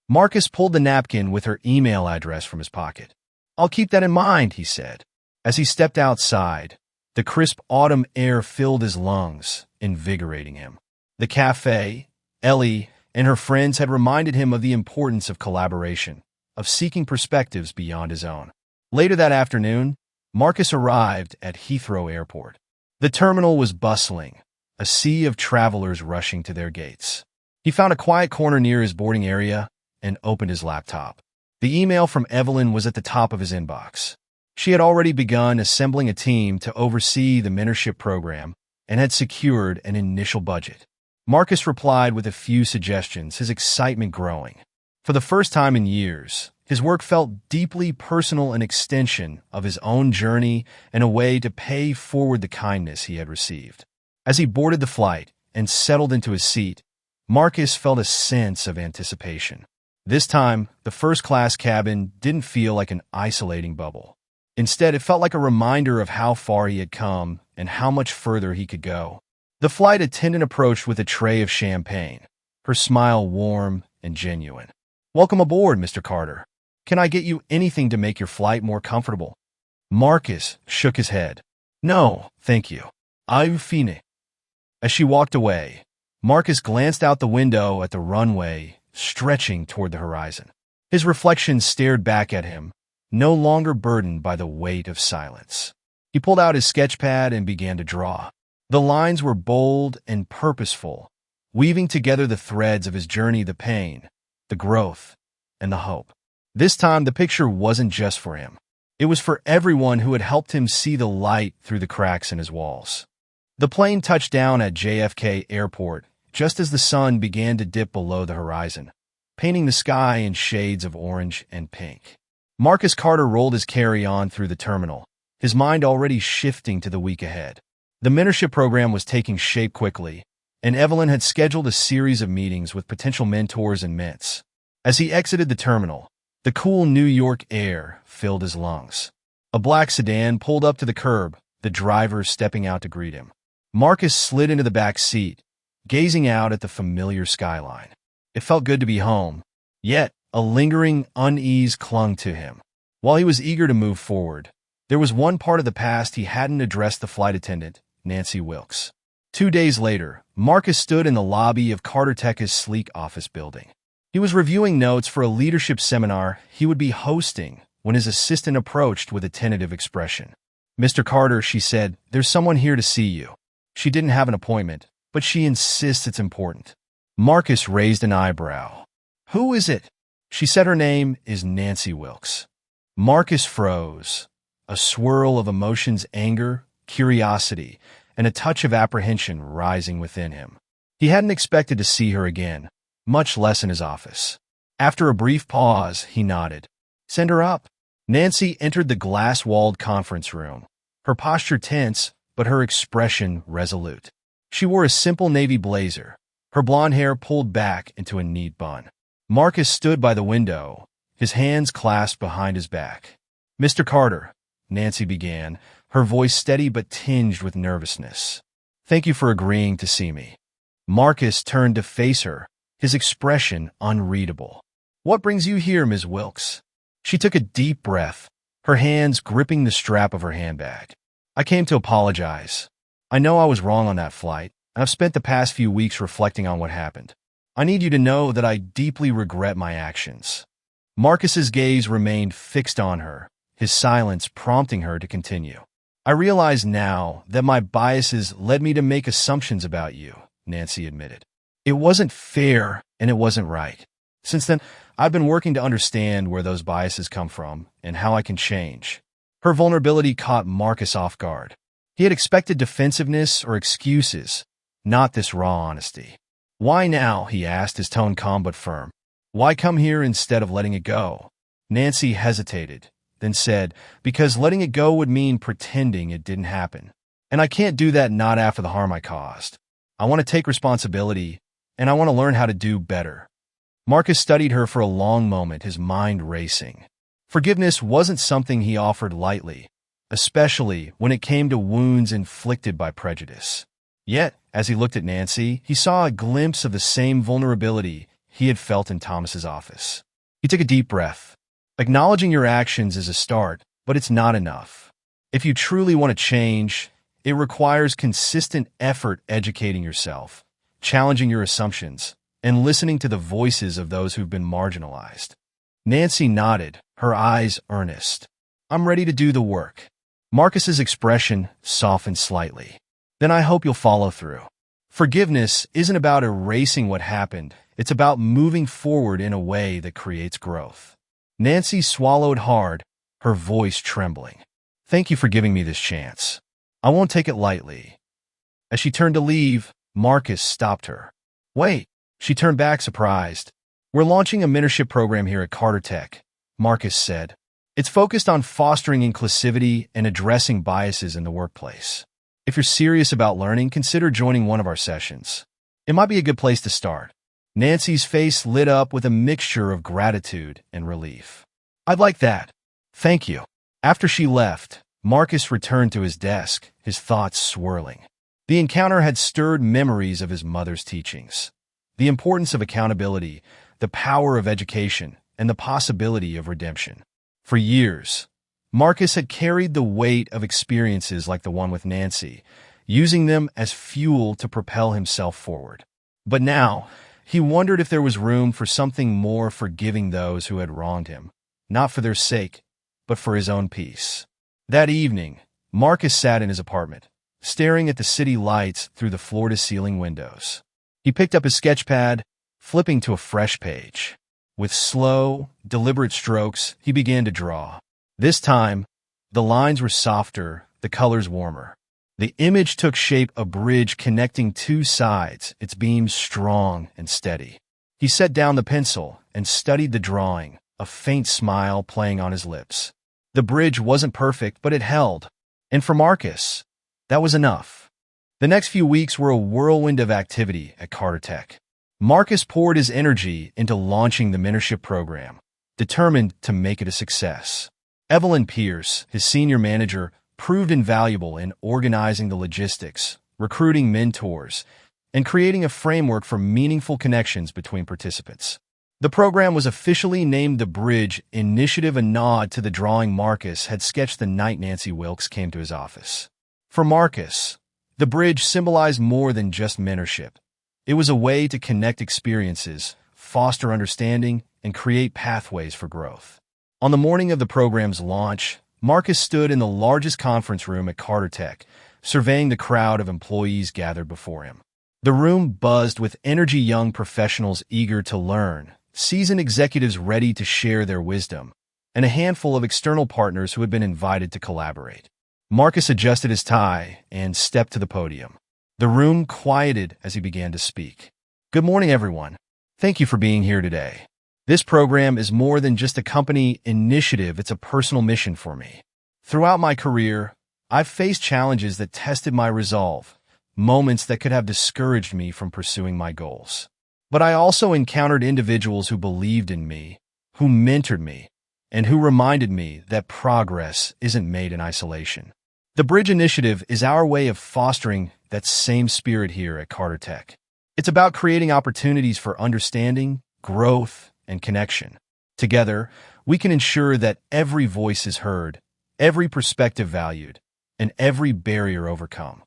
Marcus pulled the napkin with her email address from his pocket. "I'll keep that in mind," he said. As he stepped outside, the crisp autumn air filled his lungs, invigorating him. The cafe, Ellie, and her friends had reminded him of the importance of collaboration, of seeking perspectives beyond his own. Later that afternoon, Marcus arrived at Heathrow Airport. The terminal was bustling, a sea of travelers rushing to their gates. He found a quiet corner near his boarding area and opened his laptop. The email from Evelyn was at the top of his inbox. She had already begun assembling a team to oversee the mentorship program and had secured an initial budget. Marcus replied with a few suggestions, his excitement growing. For the first time in years, his work felt deeply personal, an extension of his own journey and a way to pay forward the kindness he had received. As he boarded the flight and settled into his seat, Marcus felt a sense of anticipation. This time, the first-class cabin didn't feel like an isolating bubble. Instead, it felt like a reminder of how far he had come and how much further he could go. The flight attendant approached with a tray of champagne, her smile warm and genuine. "Welcome aboard, Mr. Carter. Can I get you anything to make your flight more comfortable?" Marcus shook his head. "No, thank you. I've fine." As she walked away, Marcus glanced out the window at the runway, stretching toward the horizon. His reflection stared back at him, no longer burdened by the weight of silence. He pulled out his sketch pad and began to draw. The lines were bold and purposeful, weaving together the threads of his journey, the pain, the growth, and the hope. This time, the picture wasn't just for him. It was for everyone who had helped him see the light through the cracks in his walls. The plane touched down at JFK Airport just as the sun began to dip below the horizon, painting the sky in shades of orange and pink. Marcus Carter rolled his carry-on through the terminal, his mind already shifting to the week ahead. The mentorship program was taking shape quickly, and Evelyn had scheduled a series of meetings with potential mentors and ments. As he exited the terminal, the cool New York air filled his lungs. A black sedan pulled up to the curb, the driver stepping out to greet him. Marcus slid into the back seat, gazing out at the familiar skyline. It felt good to be home, yet a lingering unease clung to him. While he was eager to move forward, there was one part of the past he hadn't addressed: the flight attendant, Nancy Wilkes. 2 days later, Marcus stood in the lobby of Carter Tech's sleek office building. He was reviewing notes for a leadership seminar he would be hosting when his assistant approached with a tentative expression. "Mr. Carter," she said, "there's someone here to see you." She didn't have an appointment, but she insists it's important. Marcus raised an eyebrow. "Who is it?" She said her name is Nancy Wilkes. Marcus froze, a swirl of emotions: anger, curiosity, and a touch of apprehension rising within him. He hadn't expected to see her again, much less in his office. After a brief pause, he nodded. "Send her up." Nancy entered the glass-walled conference room, her posture tense, but her expression resolute. She wore a simple navy blazer, her blonde hair pulled back into a neat bun. Marcus stood by the window, his hands clasped behind his back. "Mr. Carter," Nancy began, her voice steady but tinged with nervousness. "Thank you for agreeing to see me." Marcus turned to face her, his expression unreadable. "What brings you here, Ms. Wilkes?" She took a deep breath, her hands gripping the strap of her handbag. "I came to apologize. I know I was wrong on that flight, and I've spent the past few weeks reflecting on what happened. I need you to know that I deeply regret my actions." Marcus's gaze remained fixed on her, his silence prompting her to continue. "I realize now that my biases led me to make assumptions about you," Nancy admitted. "It wasn't fair, and it wasn't right. Since then, I've been working to understand where those biases come from and how I can change." Her vulnerability caught Marcus off guard. He had expected defensiveness or excuses, not this raw honesty. "Why now?" he asked, his tone calm but firm. "Why come here instead of letting it go?" Nancy hesitated, then said, "Because letting it go would mean pretending it didn't happen. And I can't do that, not after the harm I caused. I want to take responsibility, and I want to learn how to do better." Marcus studied her for a long moment, his mind racing. Forgiveness wasn't something he offered lightly, especially when it came to wounds inflicted by prejudice. Yet, as he looked at Nancy, he saw a glimpse of the same vulnerability he had felt in Thomas's office. He took a deep breath. "Acknowledging your actions is a start, but it's not enough. If you truly want to change, it requires consistent effort educating yourself, challenging your assumptions, and listening to the voices of those who've been marginalized." Nancy nodded, her eyes earnest. "I'm ready to do the work." Marcus's expression softened slightly. "Then I hope you'll follow through. Forgiveness isn't about erasing what happened, it's about moving forward in a way that creates growth." Nancy swallowed hard, her voice trembling. "Thank you for giving me this chance. I won't take it lightly." As she turned to leave, Marcus stopped her. "Wait." She turned back, surprised. "We're launching a mentorship program here at Carter Tech," Marcus said. "It's focused on fostering inclusivity and addressing biases in the workplace. If you're serious about learning, consider joining one of our sessions. It might be a good place to start." Nancy's face lit up with a mixture of gratitude and relief. "I'd like that. Thank you." After she left, Marcus returned to his desk, his thoughts swirling. The encounter had stirred memories of his mother's teachings. The importance of accountability, the power of education, and the possibility of redemption. For years, Marcus had carried the weight of experiences like the one with Nancy, using them as fuel to propel himself forward. But now, he wondered if there was room for something more, forgiving those who had wronged him, not for their sake, but for his own peace. That evening, Marcus sat in his apartment, staring at the city lights through the floor-to-ceiling windows. He picked up his sketch pad, flipping to a fresh page. With slow, deliberate strokes, he began to draw. This time, the lines were softer, the colors warmer. The image took shape: a bridge connecting two sides, its beams strong and steady. He set down the pencil and studied the drawing, a faint smile playing on his lips. The bridge wasn't perfect, but it held. And for Marcus, that was enough. The next few weeks were a whirlwind of activity at Carter Tech. Marcus poured his energy into launching the mentorship program, determined to make it a success. Evelyn Pierce, his senior manager, proved invaluable in organizing the logistics, recruiting mentors, and creating a framework for meaningful connections between participants. The program was officially named the Bridge Initiative, a nod to the drawing Marcus had sketched the night Nancy Wilkes came to his office. For Marcus, the bridge symbolized more than just mentorship. It was a way to connect experiences, foster understanding, and create pathways for growth. On the morning of the program's launch, Marcus stood in the largest conference room at Carter Tech, surveying the crowd of employees gathered before him. The room buzzed with energy, young professionals eager to learn, seasoned executives ready to share their wisdom, and a handful of external partners who had been invited to collaborate. Marcus adjusted his tie and stepped to the podium. The room quieted as he began to speak. Good morning, everyone. Thank you for being here today. This program is more than just a company initiative, it's a personal mission for me. Throughout my career, I've faced challenges that tested my resolve, moments that could have discouraged me from pursuing my goals. But I also encountered individuals who believed in me, who mentored me, and who reminded me that progress isn't made in isolation. The Bridge Initiative is our way of fostering that same spirit here at Carter Tech. It's about creating opportunities for understanding, growth, and connection. Together, we can ensure that every voice is heard, every perspective valued, and every barrier overcome.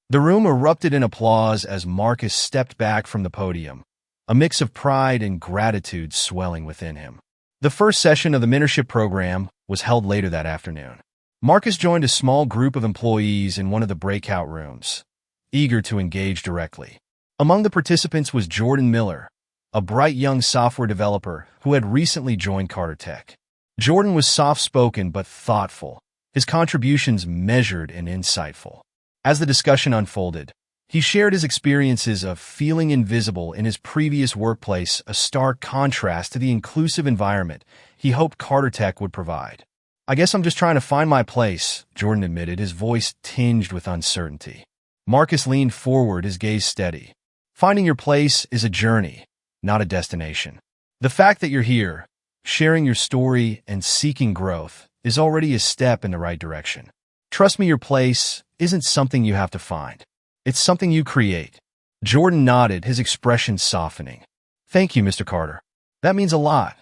The room erupted in applause as Marcus stepped back from the podium, a mix of pride and gratitude swelling within him. The first session of the mentorship program was held later that afternoon. Marcus joined a small group of employees in one of the breakout rooms, eager to engage directly. Among the participants was Jordan Miller, a bright young software developer who had recently joined Carter Tech. Jordan was soft-spoken but thoughtful, his contributions measured and insightful. As the discussion unfolded, he shared his experiences of feeling invisible in his previous workplace, a stark contrast to the inclusive environment he hoped Carter Tech would provide. I guess I'm just trying to find my place, Jordan admitted, his voice tinged with uncertainty. Marcus leaned forward, his gaze steady. Finding your place is a journey, not a destination. The fact that you're here, sharing your story and seeking growth, is already a step in the right direction. Trust me, your place isn't something you have to find. It's something you create. Jordan nodded, his expression softening. Thank you, Mr. Carter. That means a lot.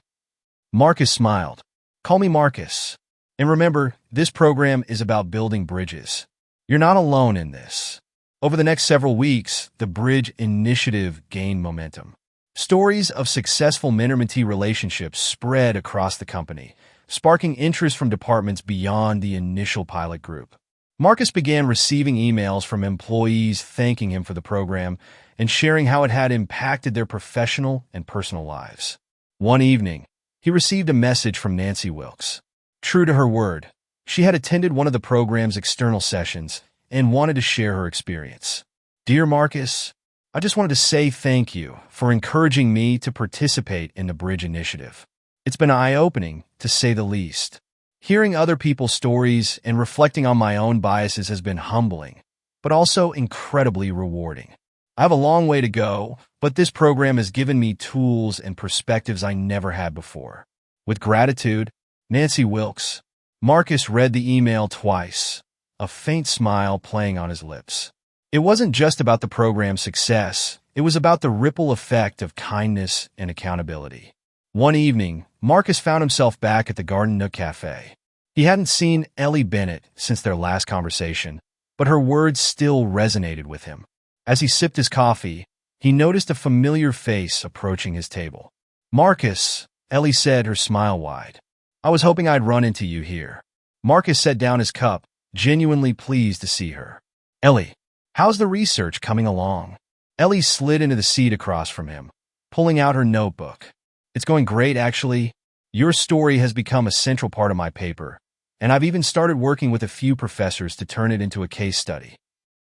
Marcus smiled. Call me Marcus. And remember, this program is about building bridges. You're not alone in this. Over the next several weeks, the Bridge Initiative gained momentum. Stories of successful mentor-mentee relationships spread across the company, sparking interest from departments beyond the initial pilot group. Marcus began receiving emails from employees thanking him for the program and sharing how it had impacted their professional and personal lives. One evening, he received a message from Nancy Wilkes. True to her word, she had attended one of the program's external sessions and wanted to share her experience. Dear Marcus, I just wanted to say thank you for encouraging me to participate in the Bridge Initiative. It's been eye-opening, to say the least. Hearing other people's stories and reflecting on my own biases has been humbling, but also incredibly rewarding. I have a long way to go, but this program has given me tools and perspectives I never had before. With gratitude, Nancy Wilkes. Marcus read the email twice, a faint smile playing on his lips. It wasn't just about the program's success, it was about the ripple effect of kindness and accountability. One evening, Marcus found himself back at the Garden Nook Cafe. He hadn't seen Ellie Bennett since their last conversation, but her words still resonated with him. As he sipped his coffee, he noticed a familiar face approaching his table. Marcus, Ellie said, her smile wide. I was hoping I'd run into you here. Marcus set down his cup, genuinely pleased to see her. Ellie, how's the research coming along? Ellie slid into the seat across from him, pulling out her notebook. It's going great, actually. Your story has become a central part of my paper, and I've even started working with a few professors to turn it into a case study.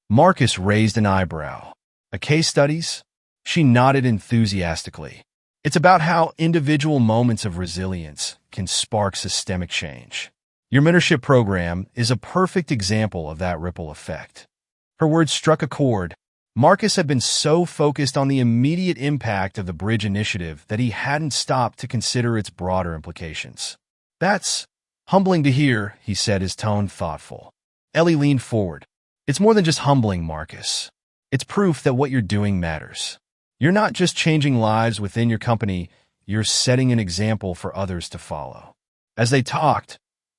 Marcus raised an eyebrow. A case studies? She nodded enthusiastically. It's about how individual moments of resilience can spark systemic change. Your mentorship program is a perfect example of that ripple effect. Her words struck a chord. Marcus had been so focused on the immediate impact of the Bridge Initiative that he hadn't stopped to consider its broader implications. That's humbling to hear, he said, his tone thoughtful. Ellie leaned forward. It's more than just humbling, Marcus. It's proof that what you're doing matters. You're not just changing lives within your company, you're setting an example for others to follow. As they talked,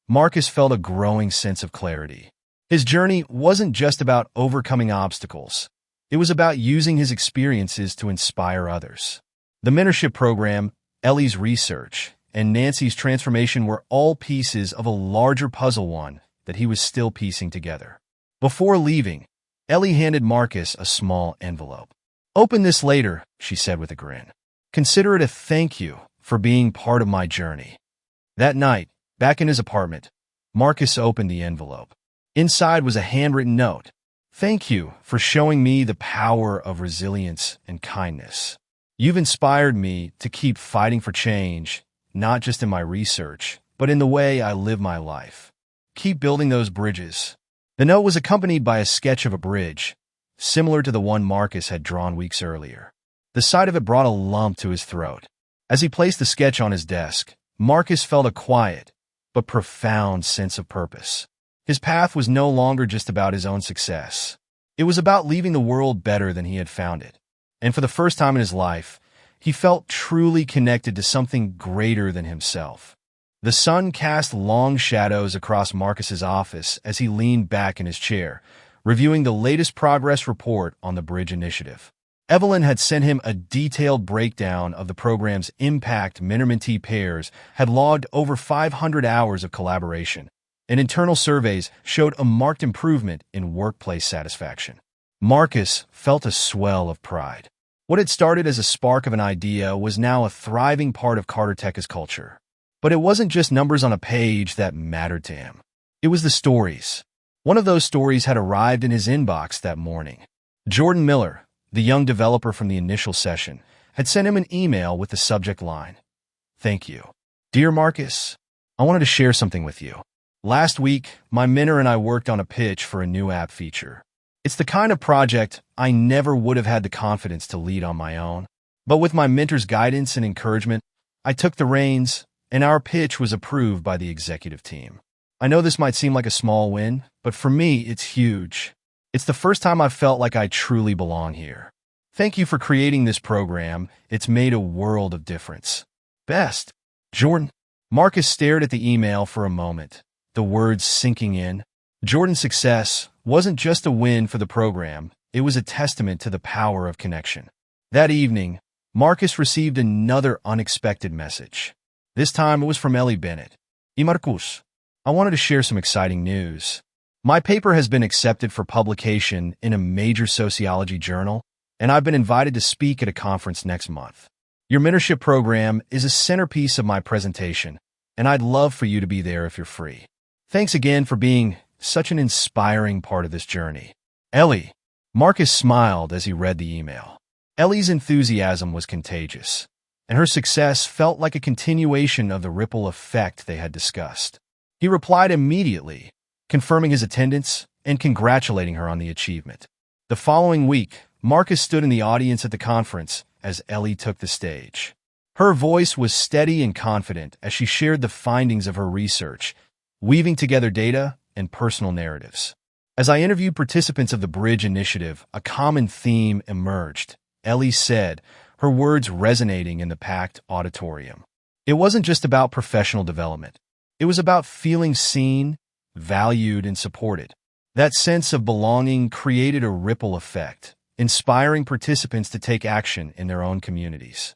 Marcus felt a growing sense of clarity. His journey wasn't just about overcoming obstacles. It was about using his experiences to inspire others. The mentorship program, Ellie's research, and Nancy's transformation were all pieces of a larger puzzle, one that he was still piecing together. Before leaving, Ellie handed Marcus a small envelope. "Open this later," she said with a grin. "Consider it a thank you for being part of my journey." That night, back in his apartment, Marcus opened the envelope. Inside was a handwritten note. "Thank you for showing me the power of resilience and kindness. You've inspired me to keep fighting for change, not just in my research, but in the way I live my life. Keep building those bridges." The note was accompanied by a sketch of a bridge, similar to the one Marcus had drawn weeks earlier. The sight of it brought a lump to his throat. As he placed the sketch on his desk, Marcus felt a quiet but profound sense of purpose. His path was no longer just about his own success. It was about leaving the world better than he had found it. And for the first time in his life, he felt truly connected to something greater than himself. The sun cast long shadows across Marcus's office as he leaned back in his chair, reviewing the latest progress report on the Bridge Initiative. Evelyn had sent him a detailed breakdown of the program's impact. Mentor-mentee pairs had logged over 500 hours of collaboration, and internal surveys showed a marked improvement in workplace satisfaction. Marcus felt a swell of pride. What had started as a spark of an idea was now a thriving part of Carter Tech's culture. But it wasn't just numbers on a page that mattered to him. It was the stories. One of those stories had arrived in his inbox that morning. Jordan Miller, the young developer from the initial session, had sent him an email with the subject line, "Thank you. Dear Marcus, I wanted to share something with you. Last week, my mentor and I worked on a pitch for a new app feature. It's the kind of project I never would have had the confidence to lead on my own. But with my mentor's guidance and encouragement, I took the reins, and our pitch was approved by the executive team. I know this might seem like a small win, but for me, it's huge. It's the first time I've felt like I truly belong here. Thank you for creating this program. It's made a world of difference. Best, Jordan." Marcus stared at the email for a moment, the words sinking in. Jordan's success wasn't just a win for the program, it was a testament to the power of connection. That evening, Marcus received another unexpected message. This time it was from Ellie Bennett. "Marcus, I wanted to share some exciting news. My paper has been accepted for publication in a major sociology journal, and I've been invited to speak at a conference next month. Your mentorship program is a centerpiece of my presentation, and I'd love for you to be there if you're free. Thanks again for being such an inspiring part of this journey. Ellie." Marcus smiled as he read the email. Ellie's enthusiasm was contagious, and her success felt like a continuation of the ripple effect they had discussed. He replied immediately, confirming his attendance and congratulating her on the achievement. The following week, Marcus stood in the audience at the conference as Ellie took the stage. Her voice was steady and confident as she shared the findings of her research, weaving together data and personal narratives. As I interviewed participants of the Bridge Initiative, a common theme emerged. Ellie said, her words resonating in the packed auditorium. It wasn't just about professional development. It was about feeling seen, valued, and supported. That sense of belonging created a ripple effect, inspiring participants to take action in their own communities.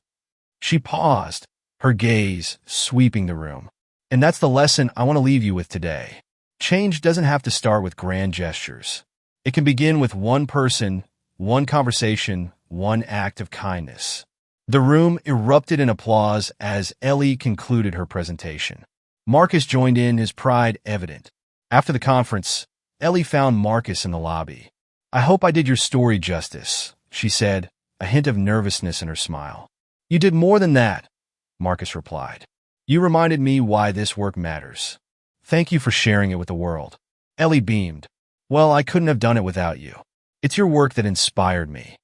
She paused, her gaze sweeping the room. And that's the lesson I want to leave you with today. Change doesn't have to start with grand gestures. It can begin with one person, one conversation, one act of kindness. The room erupted in applause as Ellie concluded her presentation. Marcus joined in, his pride evident. After the conference, Ellie found Marcus in the lobby. "I hope I did your story justice," she said, a hint of nervousness in her smile. "You did more than that," Marcus replied. "You reminded me why this work matters. Thank you for sharing it with the world." Ellie beamed. "Well, I couldn't have done it without you. It's your work that inspired me."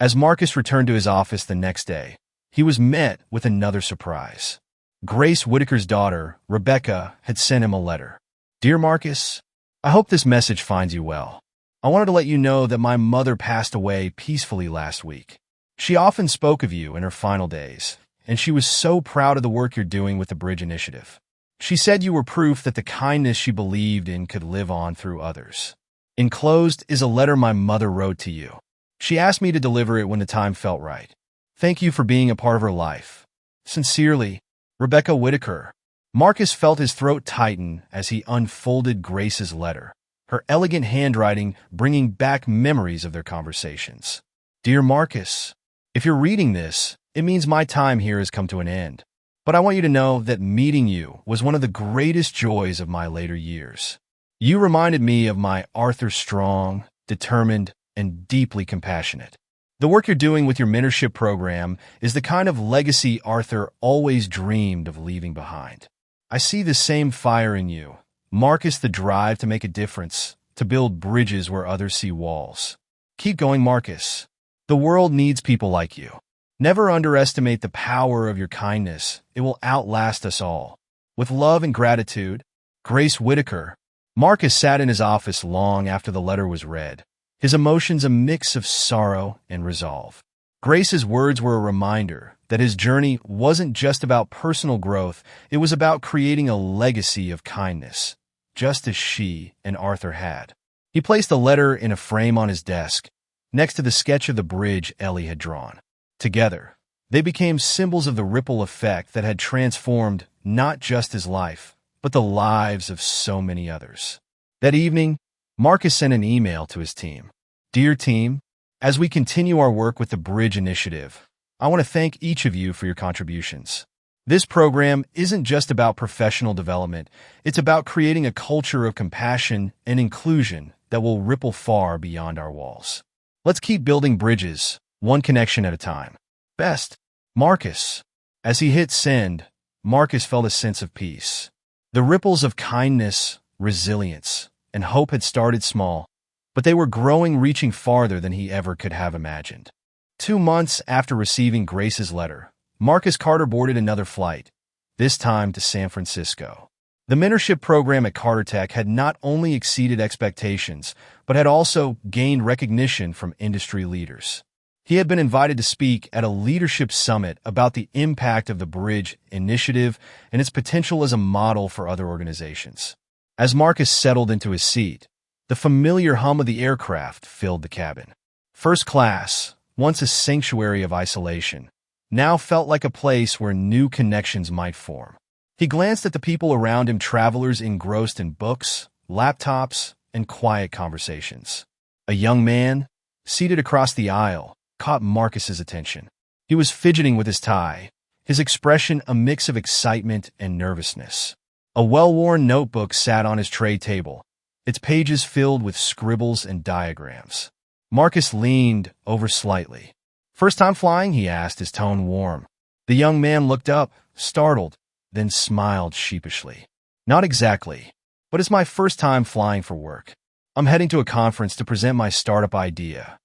As Marcus returned to his office the next day, he was met with another surprise. Grace Whitaker's daughter, Rebecca, had sent him a letter. "Dear Marcus, I hope this message finds you well. I wanted to let you know that my mother passed away peacefully last week. She often spoke of you in her final days, and she was so proud of the work you're doing with the Bridge Initiative. She said you were proof that the kindness she believed in could live on through others. Enclosed is a letter my mother wrote to you. She asked me to deliver it when the time felt right. Thank you for being a part of her life. Sincerely, Rebecca Whitaker." Marcus felt his throat tighten as he unfolded Grace's letter, her elegant handwriting bringing back memories of their conversations. "Dear Marcus, if you're reading this, it means my time here has come to an end. But I want you to know that meeting you was one of the greatest joys of my later years. You reminded me of my Arthur, strong, determined, and deeply compassionate. The work you're doing with your mentorship program is the kind of legacy Arthur always dreamed of leaving behind. I see the same fire in you, Marcus, the drive to make a difference, to build bridges where others see walls. Keep going, Marcus. The world needs people like you. Never underestimate the power of your kindness. It will outlast us all. With love and gratitude, Grace Whitaker." Marcus sat in his office long after the letter was read, his emotions a mix of sorrow and resolve. Grace's words were a reminder that his journey wasn't just about personal growth, it was about creating a legacy of kindness, just as she and Arthur had. He placed the letter in a frame on his desk, next to the sketch of the bridge Ellie had drawn. Together, they became symbols of the ripple effect that had transformed not just his life, but the lives of so many others. That evening, Marcus sent an email to his team. "Dear team, as we continue our work with the Bridge Initiative, I want to thank each of you for your contributions. This program isn't just about professional development, it's about creating a culture of compassion and inclusion that will ripple far beyond our walls. Let's keep building bridges, one connection at a time. Best, Marcus." As he hit send, Marcus felt a sense of peace. The ripples of kindness, resilience, and hope had started small, but they were growing, reaching farther than he ever could have imagined. 2 months after receiving Grace's letter, Marcus Carter boarded another flight, this time to San Francisco. The mentorship program at Carter Tech had not only exceeded expectations, but had also gained recognition from industry leaders. He had been invited to speak at a leadership summit about the impact of the Bridge Initiative and its potential as a model for other organizations. As Marcus settled into his seat, the familiar hum of the aircraft filled the cabin. First class, once a sanctuary of isolation, now felt like a place where new connections might form. He glanced at the people around him, travelers engrossed in books, laptops, and quiet conversations. A young man, seated across the aisle, caught Marcus's attention. He was fidgeting with his tie, his expression a mix of excitement and nervousness. A well-worn notebook sat on his tray table, its pages filled with scribbles and diagrams. Marcus leaned over slightly. "First time flying?" he asked, his tone warm. The young man looked up, startled, then smiled sheepishly. "Not exactly, but it's my first time flying for work. I'm heading to a conference to present my startup idea."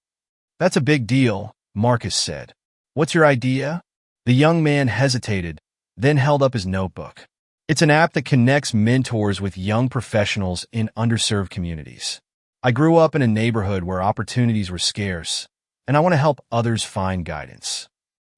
"That's a big deal," Marcus said. "What's your idea?" The young man hesitated, then held up his notebook. "It's an app that connects mentors with young professionals in underserved communities. I grew up in a neighborhood where opportunities were scarce, and I want to help others find guidance."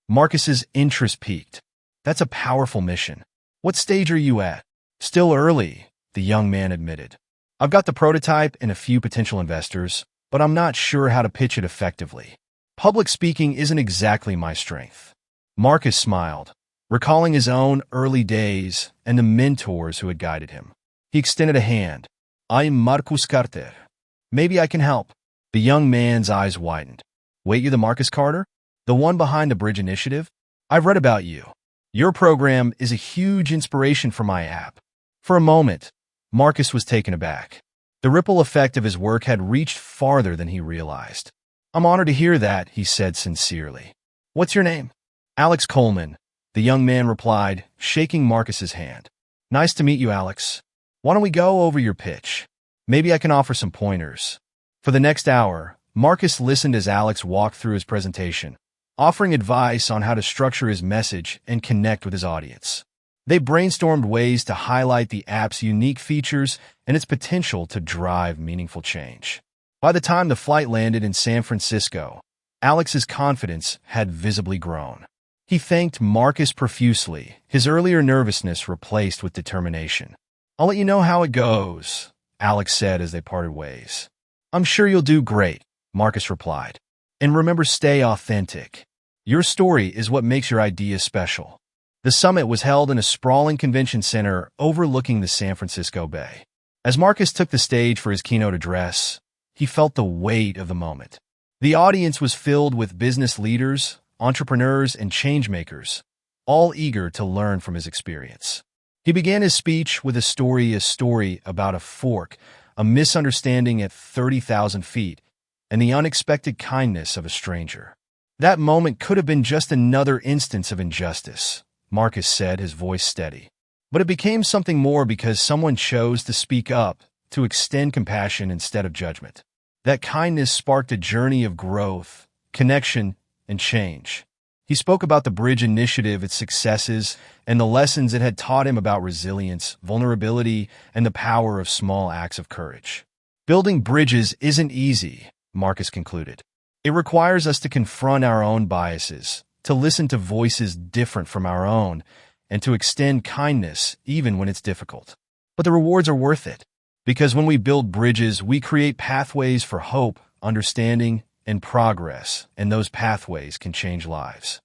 Marcus's interest peaked. "That's a powerful mission. What stage are you at?" "Still early," the young man admitted. "I've got the prototype and a few potential investors, but I'm not sure how to pitch it effectively. Public speaking isn't exactly my strength." Marcus smiled, recalling his own early days and the mentors who had guided him. He extended a hand. "I'm Marcus Carter. Maybe I can help." The young man's eyes widened. "Wait, you're the Marcus Carter?" The one behind the Bridge Initiative? I've read about you. Your program is a huge inspiration for my app. For a moment, Marcus was taken aback. The ripple effect of his work had reached farther than he realized. I'm honored to hear that, he said sincerely. What's your name? Alex Coleman, the young man replied, shaking Marcus's hand. Nice to meet you, Alex. Why don't we go over your pitch? Maybe I can offer some pointers. For the next hour, Marcus listened as Alex walked through his presentation, offering advice on how to structure his message and connect with his audience. They brainstormed ways to highlight the app's unique features and its potential to drive meaningful change. By the time the flight landed in San Francisco, Alex's confidence had visibly grown. He thanked Marcus profusely, his earlier nervousness replaced with determination. I'll let you know how it goes, Alex said as they parted ways. I'm sure you'll do great, Marcus replied. And remember, stay authentic. Your story is what makes your idea special. The summit was held in a sprawling convention center overlooking the San Francisco Bay. As Marcus took the stage for his keynote address, he felt the weight of the moment. The audience was filled with business leaders, entrepreneurs, and changemakers, all eager to learn from his experience. He began his speech with a story about a fork, a misunderstanding at 30,000 feet, and the unexpected kindness of a stranger. That moment could have been just another instance of injustice, Marcus said, his voice steady. But it became something more because someone chose to speak up, to extend compassion instead of judgment. That kindness sparked a journey of growth, connection, and change. He spoke about the Bridge Initiative, its successes, and the lessons it had taught him about resilience, vulnerability, and the power of small acts of courage. Building bridges isn't easy, Marcus concluded. It requires us to confront our own biases, to listen to voices different from our own, and to extend kindness even when it's difficult. But the rewards are worth it, because when we build bridges, we create pathways for hope, understanding, and progress, and those pathways can change lives.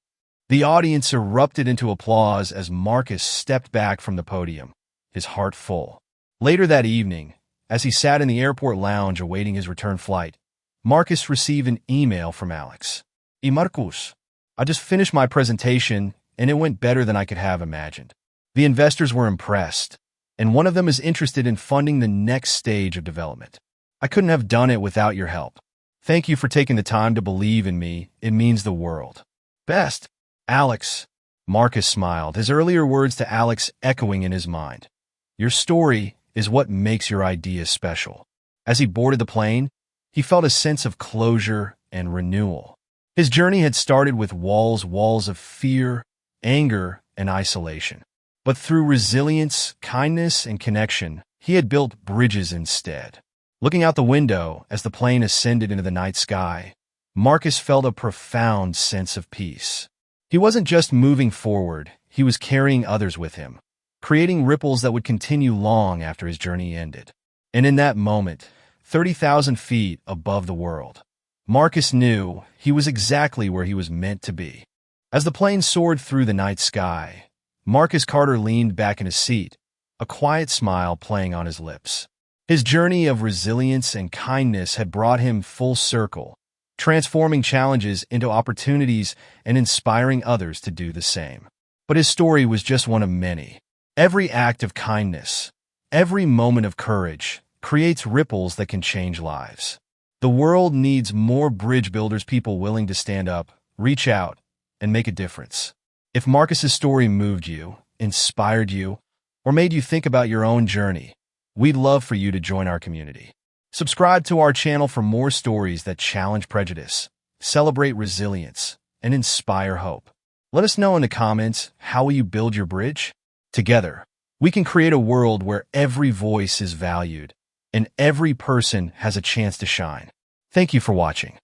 The audience erupted into applause as Marcus stepped back from the podium, his heart full. Later that evening, as he sat in the airport lounge awaiting his return flight, Marcus received an email from Alex. Marcus, I just finished my presentation, and it went better than I could have imagined. The investors were impressed, and one of them is interested in funding the next stage of development. I couldn't have done it without your help. Thank you for taking the time to believe in me. It means the world. Best, Alex. Marcus smiled, his earlier words to Alex echoing in his mind. Your story is what makes your idea special. As he boarded the plane, he felt a sense of closure and renewal. His journey had started with walls of fear, anger, and isolation. But through resilience, kindness, and connection, he had built bridges instead. Looking out the window as the plane ascended into the night sky, Marcus felt a profound sense of peace. He wasn't just moving forward, he was carrying others with him, creating ripples that would continue long after his journey ended. And in that moment, 30,000 feet above the world, Marcus knew he was exactly where he was meant to be. As the plane soared through the night sky, Marcus Carter leaned back in his seat, a quiet smile playing on his lips. His journey of resilience and kindness had brought him full circle, transforming challenges into opportunities and inspiring others to do the same. But his story was just one of many. Every act of kindness, every moment of courage, creates ripples that can change lives. The world needs more bridge builders, people willing to stand up, reach out, and make a difference. If Marcus's story moved you, inspired you, or made you think about your own journey, we'd love for you to join our community. Subscribe to our channel for more stories that challenge prejudice, celebrate resilience, and inspire hope. Let us know in the comments, how will you build your bridge? Together, we can create a world where every voice is valued and every person has a chance to shine. Thank you for watching.